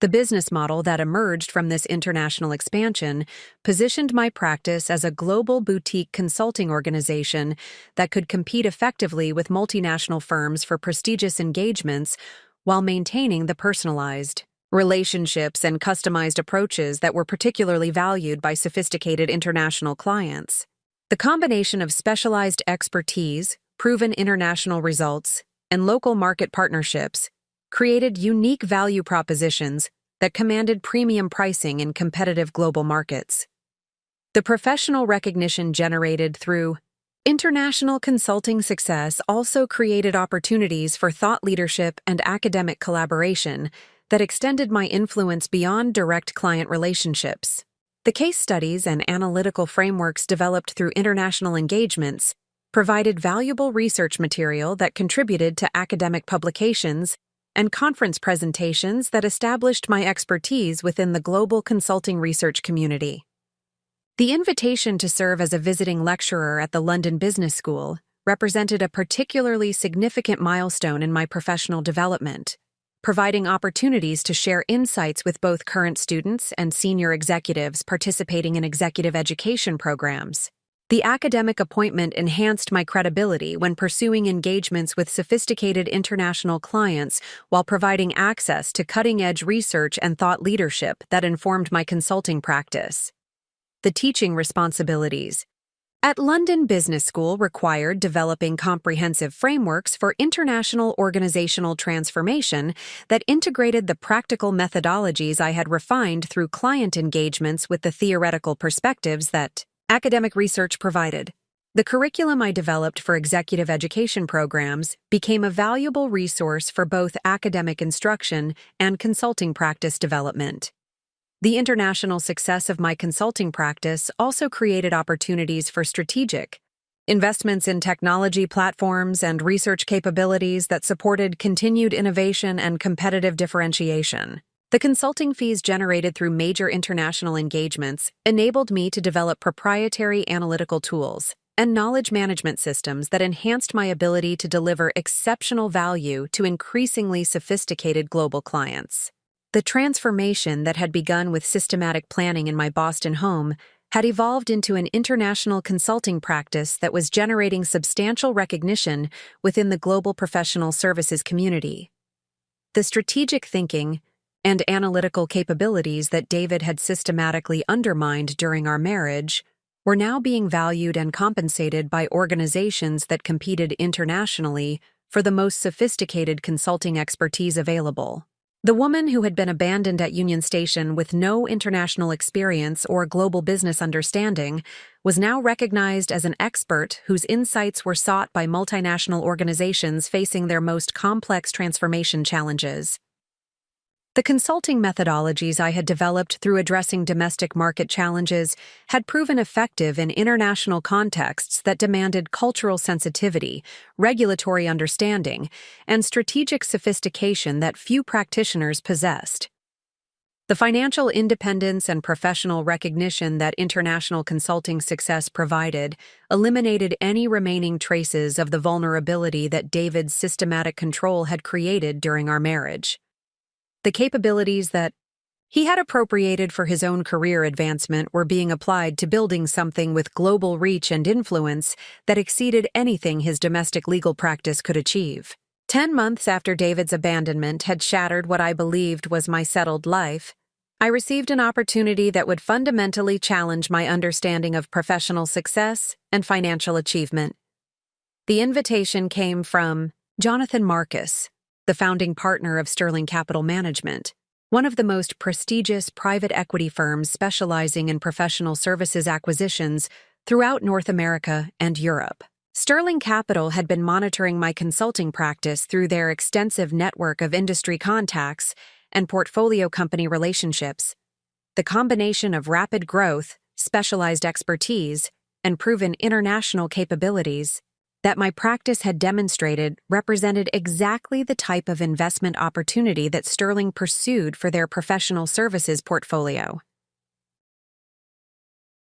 The business model that emerged from this international expansion positioned my practice as a global boutique consulting organization that could compete effectively with multinational firms for prestigious engagements while maintaining the personalized relationships and customized approaches that were particularly valued by sophisticated international clients. The combination of specialized expertise, proven international results, and local market partnerships created unique value propositions that commanded premium pricing in competitive global markets. The professional recognition generated through international consulting success also created opportunities for thought leadership and academic collaboration that extended my influence beyond direct client relationships. The case studies and analytical frameworks developed through international engagements provided valuable research material that contributed to academic publications and conference presentations that established my expertise within the global consulting research community. The invitation to serve as a visiting lecturer at the London Business School represented a particularly significant milestone in my professional development, providing opportunities to share insights with both current students and senior executives participating in executive education programs. The academic appointment enhanced my credibility when pursuing engagements with sophisticated international clients while providing access to cutting-edge research and thought leadership that informed my consulting practice. The teaching responsibilities at London Business School required developing comprehensive frameworks for international organizational transformation that integrated the practical methodologies I had refined through client engagements with the theoretical perspectives that academic research provided. The curriculum I developed for executive education programs became a valuable resource for both academic instruction and consulting practice development. The international success of my consulting practice also created opportunities for strategic investments in technology platforms and research capabilities that supported continued innovation and competitive differentiation. The consulting fees generated through major international engagements enabled me to develop proprietary analytical tools and knowledge management systems that enhanced my ability to deliver exceptional value to increasingly sophisticated global clients. The transformation that had begun with systematic planning in my Boston home had evolved into an international consulting practice that was generating substantial recognition within the global professional services community. The strategic thinking and analytical capabilities that David had systematically undermined during our marriage were now being valued and compensated by organizations that competed internationally for the most sophisticated consulting expertise available. The woman who had been abandoned at Union Station with no international experience or global business understanding was now recognized as an expert whose insights were sought by multinational organizations facing their most complex transformation challenges. The consulting methodologies I had developed through addressing domestic market challenges had proven effective in international contexts that demanded cultural sensitivity, regulatory understanding, and strategic sophistication that few practitioners possessed. The financial independence and professional recognition that international consulting success provided eliminated any remaining traces of the vulnerability that David's systematic control had created during our marriage. The capabilities that he had appropriated for his own career advancement were being applied to building something with global reach and influence that exceeded anything his domestic legal practice could achieve. 10 months after David's abandonment had shattered what I believed was my settled life, I received an opportunity that would fundamentally challenge my understanding of professional success and financial achievement. The invitation came from Jonathan Marcus, the founding partner of Sterling Capital Management, one of the most prestigious private equity firms specializing in professional services acquisitions throughout North America and Europe. Sterling Capital had been monitoring my consulting practice through their extensive network of industry contacts and portfolio company relationships. The combination of rapid growth, specialized expertise, and proven international capabilities that my practice had demonstrated represented exactly the type of investment opportunity that Sterling pursued for their professional services portfolio.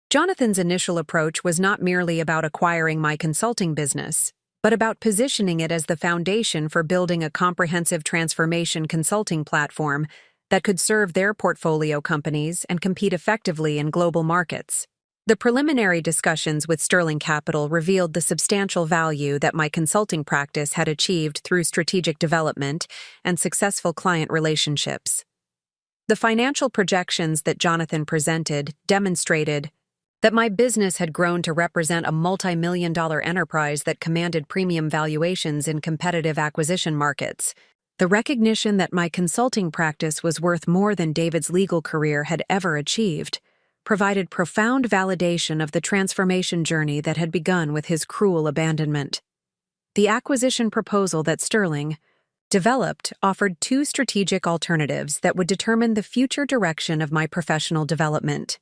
Jonathan's initial approach was not merely about acquiring my consulting business, but about positioning it as the foundation for building a comprehensive transformation consulting platform that could serve their portfolio companies and compete effectively in global markets. The preliminary discussions with Sterling Capital revealed the substantial value that my consulting practice had achieved through strategic development and successful client relationships. The financial projections that Jonathan presented demonstrated that my business had grown to represent a multi-million-dollar enterprise that commanded premium valuations in competitive acquisition markets. The recognition that my consulting practice was worth more than David's legal career had ever achieved provided profound validation of the transformation journey that had begun with his cruel abandonment. The acquisition proposal that Sterling developed offered two strategic alternatives that would determine the future direction of my professional development.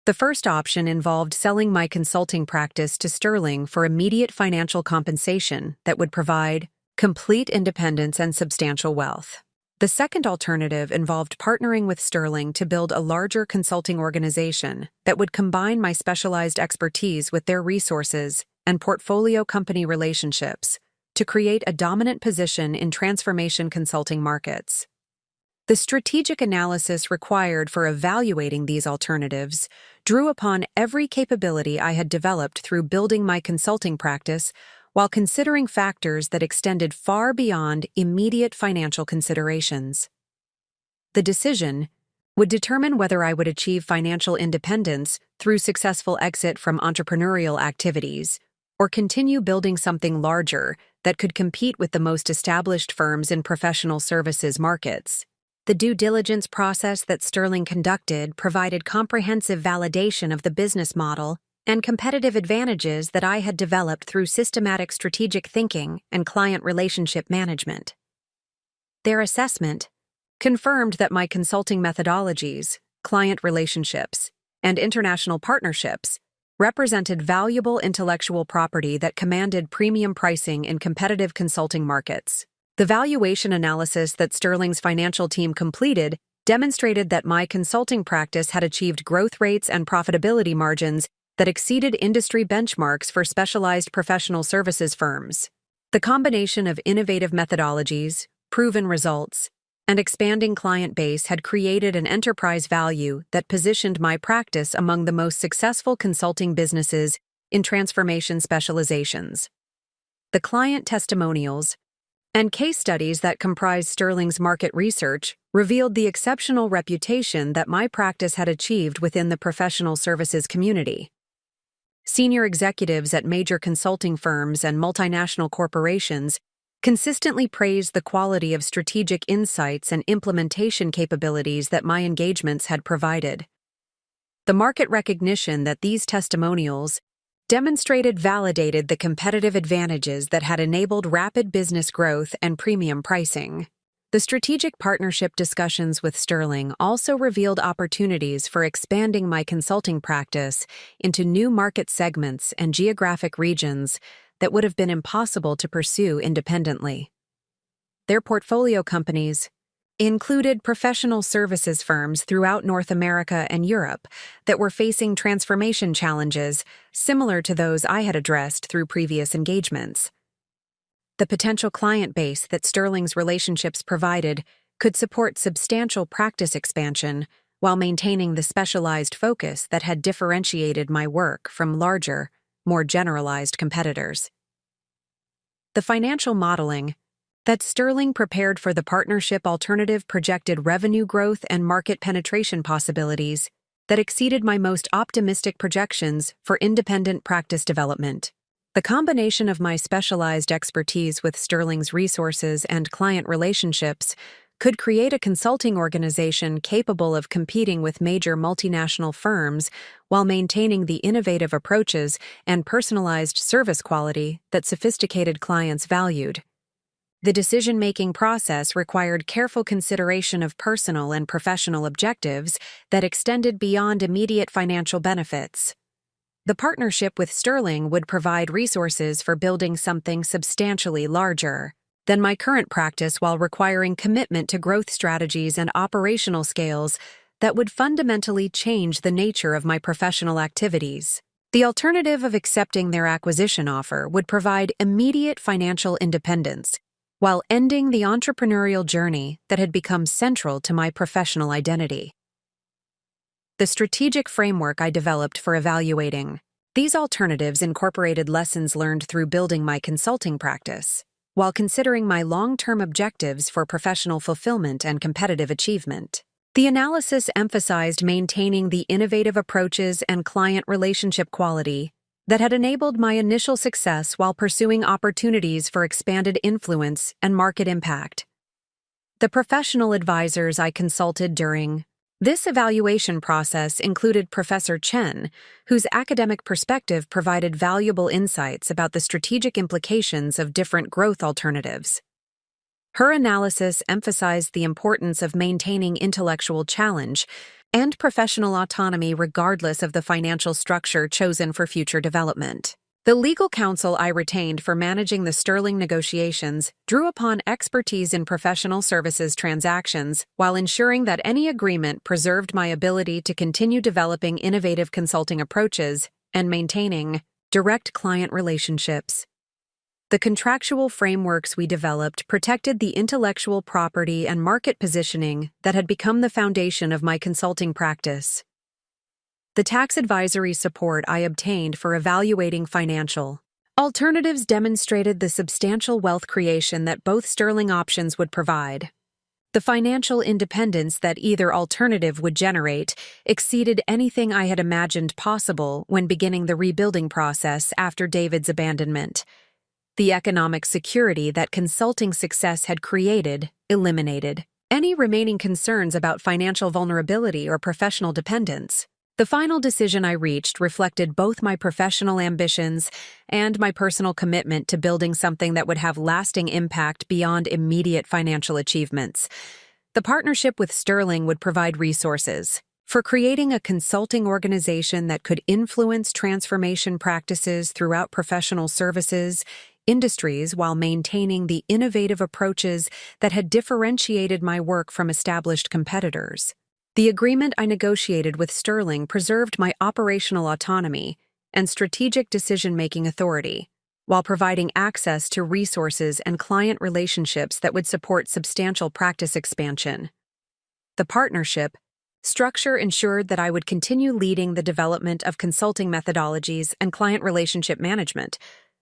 The first option involved selling my consulting practice to Sterling for immediate financial compensation that would provide complete independence and substantial wealth. The second alternative involved partnering with Sterling to build a larger consulting organization that would combine my specialized expertise with their resources and portfolio company relationships to create a dominant position in transformation consulting markets. The strategic analysis required for evaluating these alternatives drew upon every capability I had developed through building my consulting practice while considering factors that extended far beyond immediate financial considerations. The decision would determine whether I would achieve financial independence through successful exit from entrepreneurial activities or continue building something larger that could compete with the most established firms in professional services markets. The due diligence process that Sterling conducted provided comprehensive validation of the business model and competitive advantages that I had developed through systematic strategic thinking and client relationship management. Their assessment confirmed that my consulting methodologies, client relationships, and international partnerships represented valuable intellectual property that commanded premium pricing in competitive consulting markets. The valuation analysis that Sterling's financial team completed demonstrated that my consulting practice had achieved growth rates and profitability margins that exceeded industry benchmarks for specialized professional services firms. The combination of innovative methodologies, proven results, and expanding client base had created an enterprise value that positioned my practice among the most successful consulting businesses in transformation specializations. The client testimonials and case studies that comprised Sterling's market research revealed the exceptional reputation that my practice had achieved within the professional services community. Senior executives at major consulting firms and multinational corporations consistently praised the quality of strategic insights and implementation capabilities that my engagements had provided. The market recognition that these testimonials demonstrated validated the competitive advantages that had enabled rapid business growth and premium pricing. The strategic partnership discussions with Sterling also revealed opportunities for expanding my consulting practice into new market segments and geographic regions that would have been impossible to pursue independently. Their portfolio companies included professional services firms throughout North America and Europe that were facing transformation challenges similar to those I had addressed through previous engagements. The potential client base that Sterling's relationships provided could support substantial practice expansion while maintaining the specialized focus that had differentiated my work from larger, more generalized competitors. The financial modeling that Sterling prepared for the partnership alternative projected revenue growth and market penetration possibilities that exceeded my most optimistic projections for independent practice development. The combination of my specialized expertise with Sterling's resources and client relationships could create a consulting organization capable of competing with major multinational firms while maintaining the innovative approaches and personalized service quality that sophisticated clients valued. The decision-making process required careful consideration of personal and professional objectives that extended beyond immediate financial benefits. The partnership with Sterling would provide resources for building something substantially larger than my current practice while requiring commitment to growth strategies and operational scales that would fundamentally change the nature of my professional activities. The alternative of accepting their acquisition offer would provide immediate financial independence while ending the entrepreneurial journey that had become central to my professional identity. The strategic framework I developed for evaluating these alternatives incorporated lessons learned through building my consulting practice, while considering my long-term objectives for professional fulfillment and competitive achievement. The analysis emphasized maintaining the innovative approaches and client relationship quality that had enabled my initial success while pursuing opportunities for expanded influence and market impact. The professional advisors I consulted during this evaluation process included Professor Chen, whose academic perspective provided valuable insights about the strategic implications of different growth alternatives. Her analysis emphasized the importance of maintaining intellectual challenge and professional autonomy regardless of the financial structure chosen for future development. The legal counsel I retained for managing the Sterling negotiations drew upon expertise in professional services transactions while ensuring that any agreement preserved my ability to continue developing innovative consulting approaches and maintaining direct client relationships. The contractual frameworks we developed protected the intellectual property and market positioning that had become the foundation of my consulting practice. The tax advisory support I obtained for evaluating financial alternatives demonstrated the substantial wealth creation that both Sterling options would provide. The financial independence that either alternative would generate exceeded anything I had imagined possible when beginning the rebuilding process after David's abandonment. The economic security that consulting success had created eliminated any remaining concerns about financial vulnerability or professional dependence. The final decision I reached reflected both my professional ambitions and my personal commitment to building something that would have lasting impact beyond immediate financial achievements. The partnership with Sterling would provide resources for creating a consulting organization that could influence transformation practices throughout professional services industries while maintaining the innovative approaches that had differentiated my work from established competitors. The agreement I negotiated with Sterling preserved my operational autonomy and strategic decision-making authority, while providing access to resources and client relationships that would support substantial practice expansion. The partnership structure ensured that I would continue leading the development of consulting methodologies and client relationship management,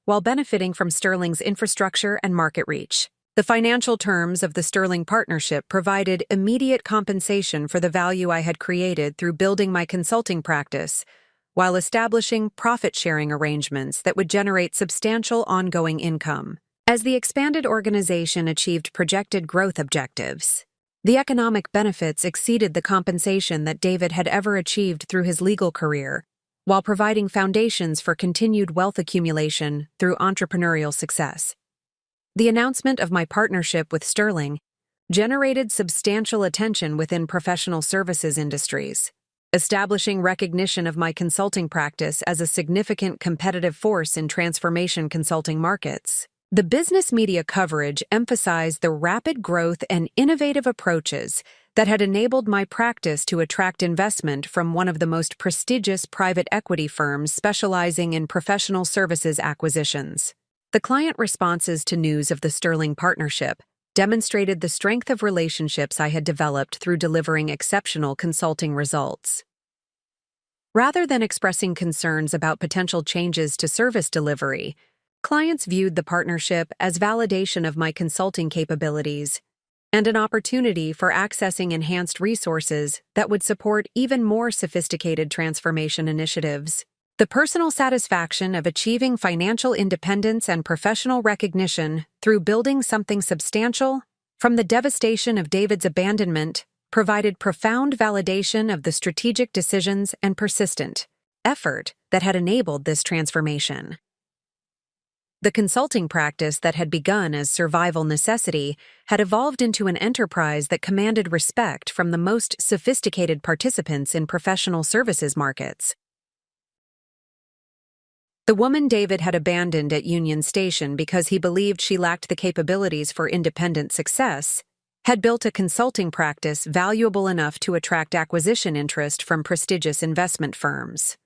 while benefiting from Sterling's infrastructure and market reach. The financial terms of the Sterling partnership provided immediate compensation for the value I had created through building my consulting practice, while establishing profit-sharing arrangements that would generate substantial ongoing income. As the expanded organization achieved projected growth objectives, the economic benefits exceeded the compensation that David had ever achieved through his legal career, while providing foundations for continued wealth accumulation through entrepreneurial success. The announcement of my partnership with Sterling generated substantial attention within professional services industries, establishing recognition of my consulting practice as a significant competitive force in transformation consulting markets. The business media coverage emphasized the rapid growth and innovative approaches that had enabled my practice to attract investment from one of the most prestigious private equity firms specializing in professional services acquisitions. The client responses to news of the Sterling partnership demonstrated the strength of relationships I had developed through delivering exceptional consulting results. Rather than expressing concerns about potential changes to service delivery, clients viewed the partnership as validation of my consulting capabilities and an opportunity for accessing enhanced resources that would support even more sophisticated transformation initiatives. The personal satisfaction of achieving financial independence and professional recognition through building something substantial from the devastation of David's abandonment provided profound validation of the strategic decisions and persistent effort that had enabled this transformation. The consulting practice that had begun as survival necessity had evolved into an enterprise that commanded respect from the most sophisticated participants in professional services markets. The woman David had abandoned at Union Station because he believed she lacked the capabilities for independent success had built a consulting practice valuable enough to attract acquisition interest from prestigious investment firms.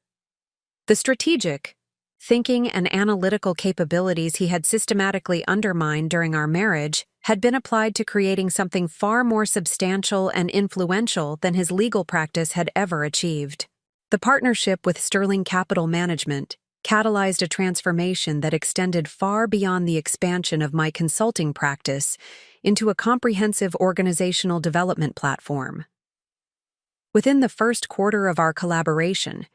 The strategic, thinking and analytical capabilities he had systematically undermined during our marriage had been applied to creating something far more substantial and influential than his legal practice had ever achieved. The partnership with Sterling Capital Management catalyzed a transformation that extended far beyond the expansion of my consulting practice into a comprehensive organizational development platform. Within the first quarter of our collaboration,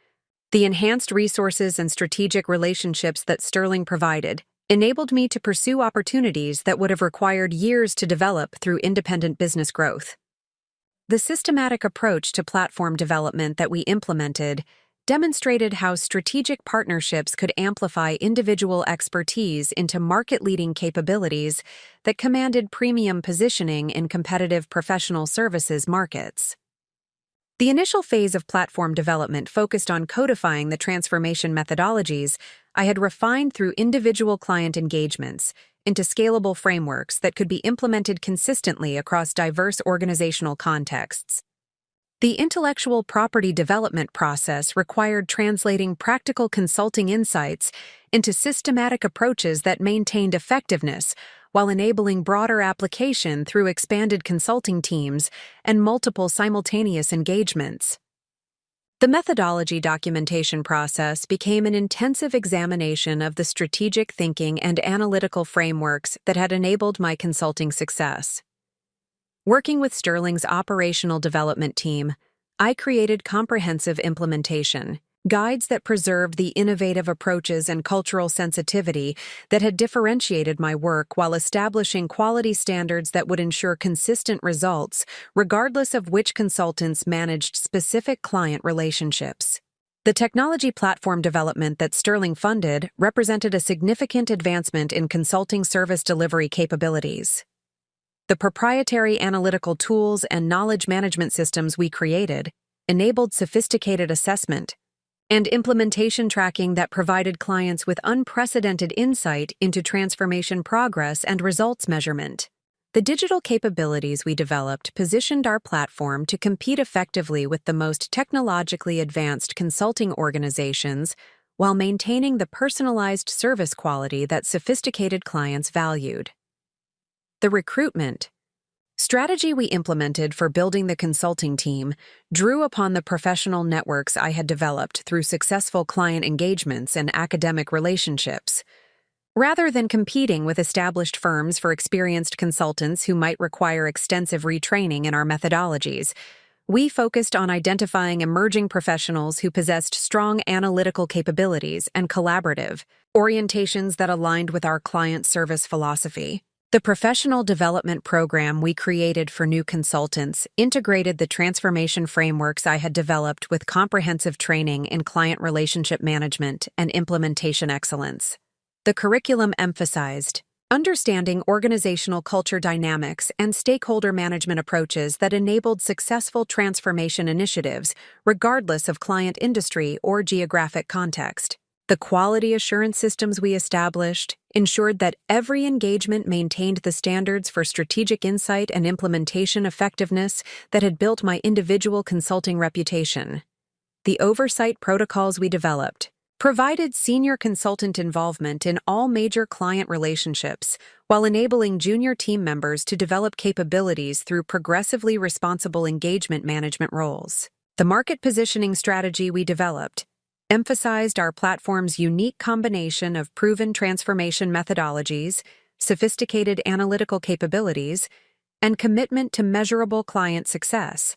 the enhanced resources and strategic relationships that Sterling provided enabled me to pursue opportunities that would have required years to develop through independent business growth. The systematic approach to platform development that we implemented demonstrated how strategic partnerships could amplify individual expertise into market-leading capabilities that commanded premium positioning in competitive professional services markets. The initial phase of platform development focused on codifying the transformation methodologies I had refined through individual client engagements into scalable frameworks that could be implemented consistently across diverse organizational contexts. The intellectual property development process required translating practical consulting insights into systematic approaches that maintained effectiveness while enabling broader application through expanded consulting teams and multiple simultaneous engagements. The methodology documentation process became an intensive examination of the strategic thinking and analytical frameworks that had enabled my consulting success. Working with Sterling's operational development team, I created comprehensive implementation guides that preserved the innovative approaches and cultural sensitivity that had differentiated my work while establishing quality standards that would ensure consistent results, regardless of which consultants managed specific client relationships. The technology platform development that Sterling funded represented a significant advancement in consulting service delivery capabilities. The proprietary analytical tools and knowledge management systems we created enabled sophisticated assessment and implementation tracking that provided clients with unprecedented insight into transformation progress and results measurement. The digital capabilities we developed positioned our platform to compete effectively with the most technologically advanced consulting organizations while maintaining the personalized service quality that sophisticated clients valued. The recruitment strategy we implemented for building the consulting team drew upon the professional networks I had developed through successful client engagements and academic relationships. Rather than competing with established firms for experienced consultants who might require extensive retraining in our methodologies, we focused on identifying emerging professionals who possessed strong analytical capabilities and collaborative orientations that aligned with our client service philosophy. The professional development program we created for new consultants integrated the transformation frameworks I had developed with comprehensive training in client relationship management and implementation excellence. The curriculum emphasized understanding organizational culture dynamics and stakeholder management approaches that enabled successful transformation initiatives, regardless of client industry or geographic context. The quality assurance systems we established ensured that every engagement maintained the standards for strategic insight and implementation effectiveness that had built my individual consulting reputation. The oversight protocols we developed provided senior consultant involvement in all major client relationships while enabling junior team members to develop capabilities through progressively responsible engagement management roles. The market positioning strategy we developed emphasized our platform's unique combination of proven transformation methodologies, sophisticated analytical capabilities, and commitment to measurable client success.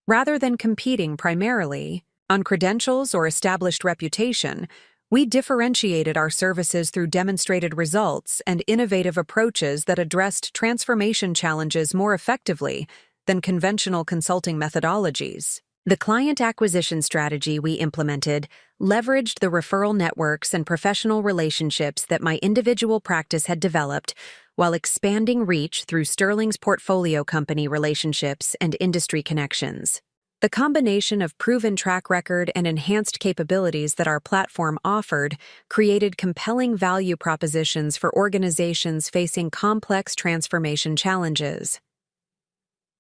Rather than competing primarily on credentials or established reputation, we differentiated our services through demonstrated results and innovative approaches that addressed transformation challenges more effectively than conventional consulting methodologies. The client acquisition strategy we implemented leveraged the referral networks and professional relationships that my individual practice had developed while expanding reach through Sterling's portfolio company relationships and industry connections. The combination of proven track record and enhanced capabilities that our platform offered created compelling value propositions for organizations facing complex transformation challenges.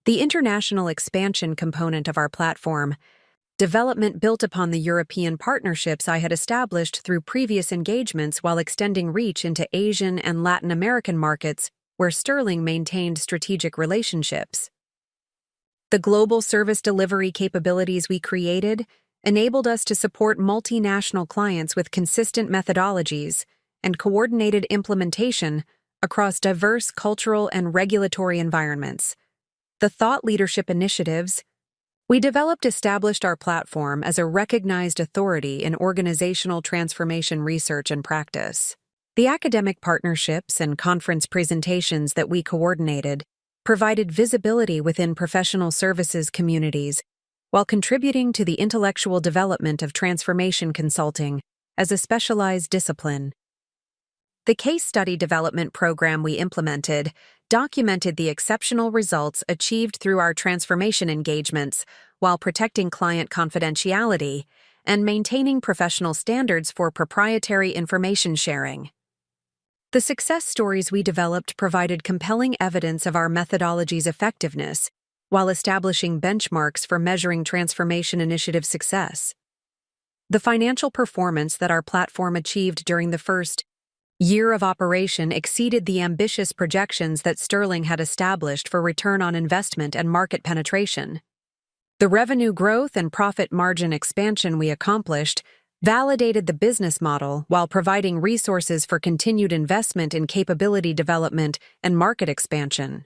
The international expansion component of our platform, development built upon the European partnerships I had established through previous engagements while extending reach into Asian and Latin American markets where Sterling maintained strategic relationships. The global service delivery capabilities we created enabled us to support multinational clients with consistent methodologies and coordinated implementation across diverse cultural and regulatory environments. The thought leadership initiatives we developed established our platform as a recognized authority in organizational transformation research and practice. The academic partnerships and conference presentations that we coordinated provided visibility within professional services communities while contributing to the intellectual development of transformation consulting as a specialized discipline. The case study development program we implemented documented the exceptional results achieved through our transformation engagements while protecting client confidentiality and maintaining professional standards for proprietary information sharing. The success stories we developed provided compelling evidence of our methodology's effectiveness while establishing benchmarks for measuring transformation initiative success. The financial performance that our platform achieved during the first year of operation exceeded the ambitious projections that Sterling had established for return on investment and market penetration. The revenue growth and profit margin expansion we accomplished validated the business model while providing resources for continued investment in capability development and market expansion.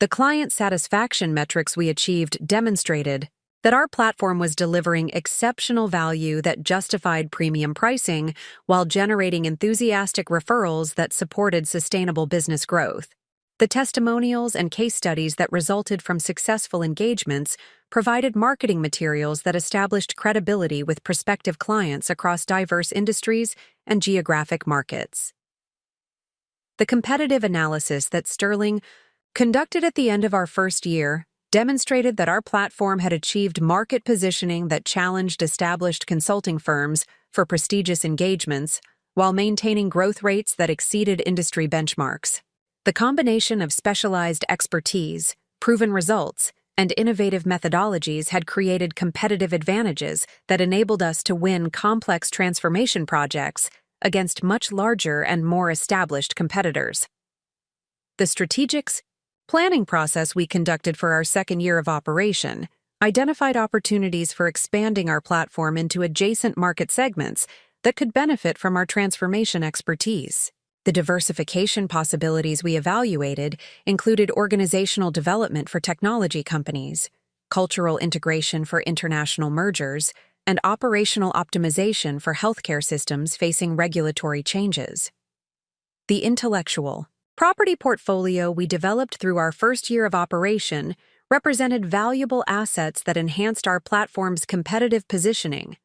The client satisfaction metrics we achieved demonstrated that our platform was delivering exceptional value that justified premium pricing while generating enthusiastic referrals that supported sustainable business growth. The testimonials and case studies that resulted from successful engagements provided marketing materials that established credibility with prospective clients across diverse industries and geographic markets. The competitive analysis that Sterling conducted at the end of our first year demonstrated that our platform had achieved market positioning that challenged established consulting firms for prestigious engagements while maintaining growth rates that exceeded industry benchmarks. The combination of specialized expertise, proven results, and innovative methodologies had created competitive advantages that enabled us to win complex transformation projects against much larger and more established competitors. The strategic planning process we conducted for our second year of operation identified opportunities for expanding our platform into adjacent market segments that could benefit from our transformation expertise. The diversification possibilities we evaluated included organizational development for technology companies, cultural integration for international mergers, and operational optimization for healthcare systems facing regulatory changes. The intellectual property portfolio we developed through our first year of operation represented valuable assets that enhanced our platform's competitive positioning,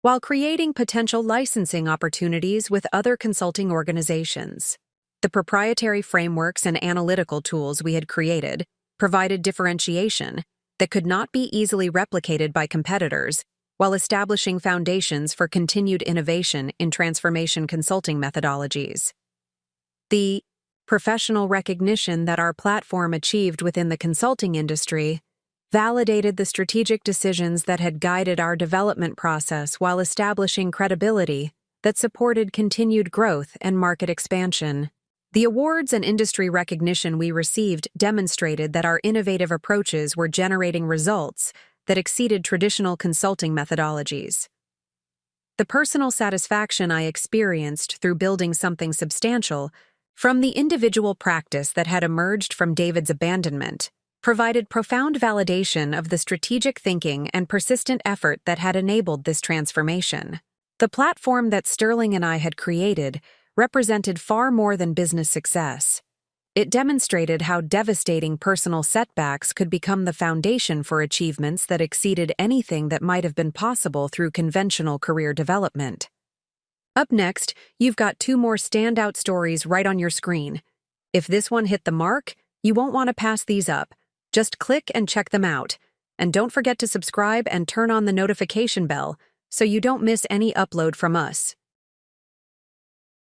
while creating potential licensing opportunities with other consulting organizations. The proprietary frameworks and analytical tools we had created provided differentiation that could not be easily replicated by competitors, while establishing foundations for continued innovation in transformation consulting methodologies. The professional recognition that our platform achieved within the consulting industry validated the strategic decisions that had guided our development process while establishing credibility that supported continued growth and market expansion. The awards and industry recognition we received demonstrated that our innovative approaches were generating results that exceeded traditional consulting methodologies. The personal satisfaction I experienced through building something substantial from the individual practice that had emerged from David's abandonment provided profound validation of the strategic thinking and persistent effort that had enabled this transformation. The platform that Sterling and I had created represented far more than business success. It demonstrated how devastating personal setbacks could become the foundation for achievements that exceeded anything that might have been possible through conventional career development. Up next, you've got 2 more standout stories right on your screen. If this one hit the mark, you won't want to pass these up. Just click and check them out. And don't forget to subscribe and turn on the notification bell so you don't miss any upload from us.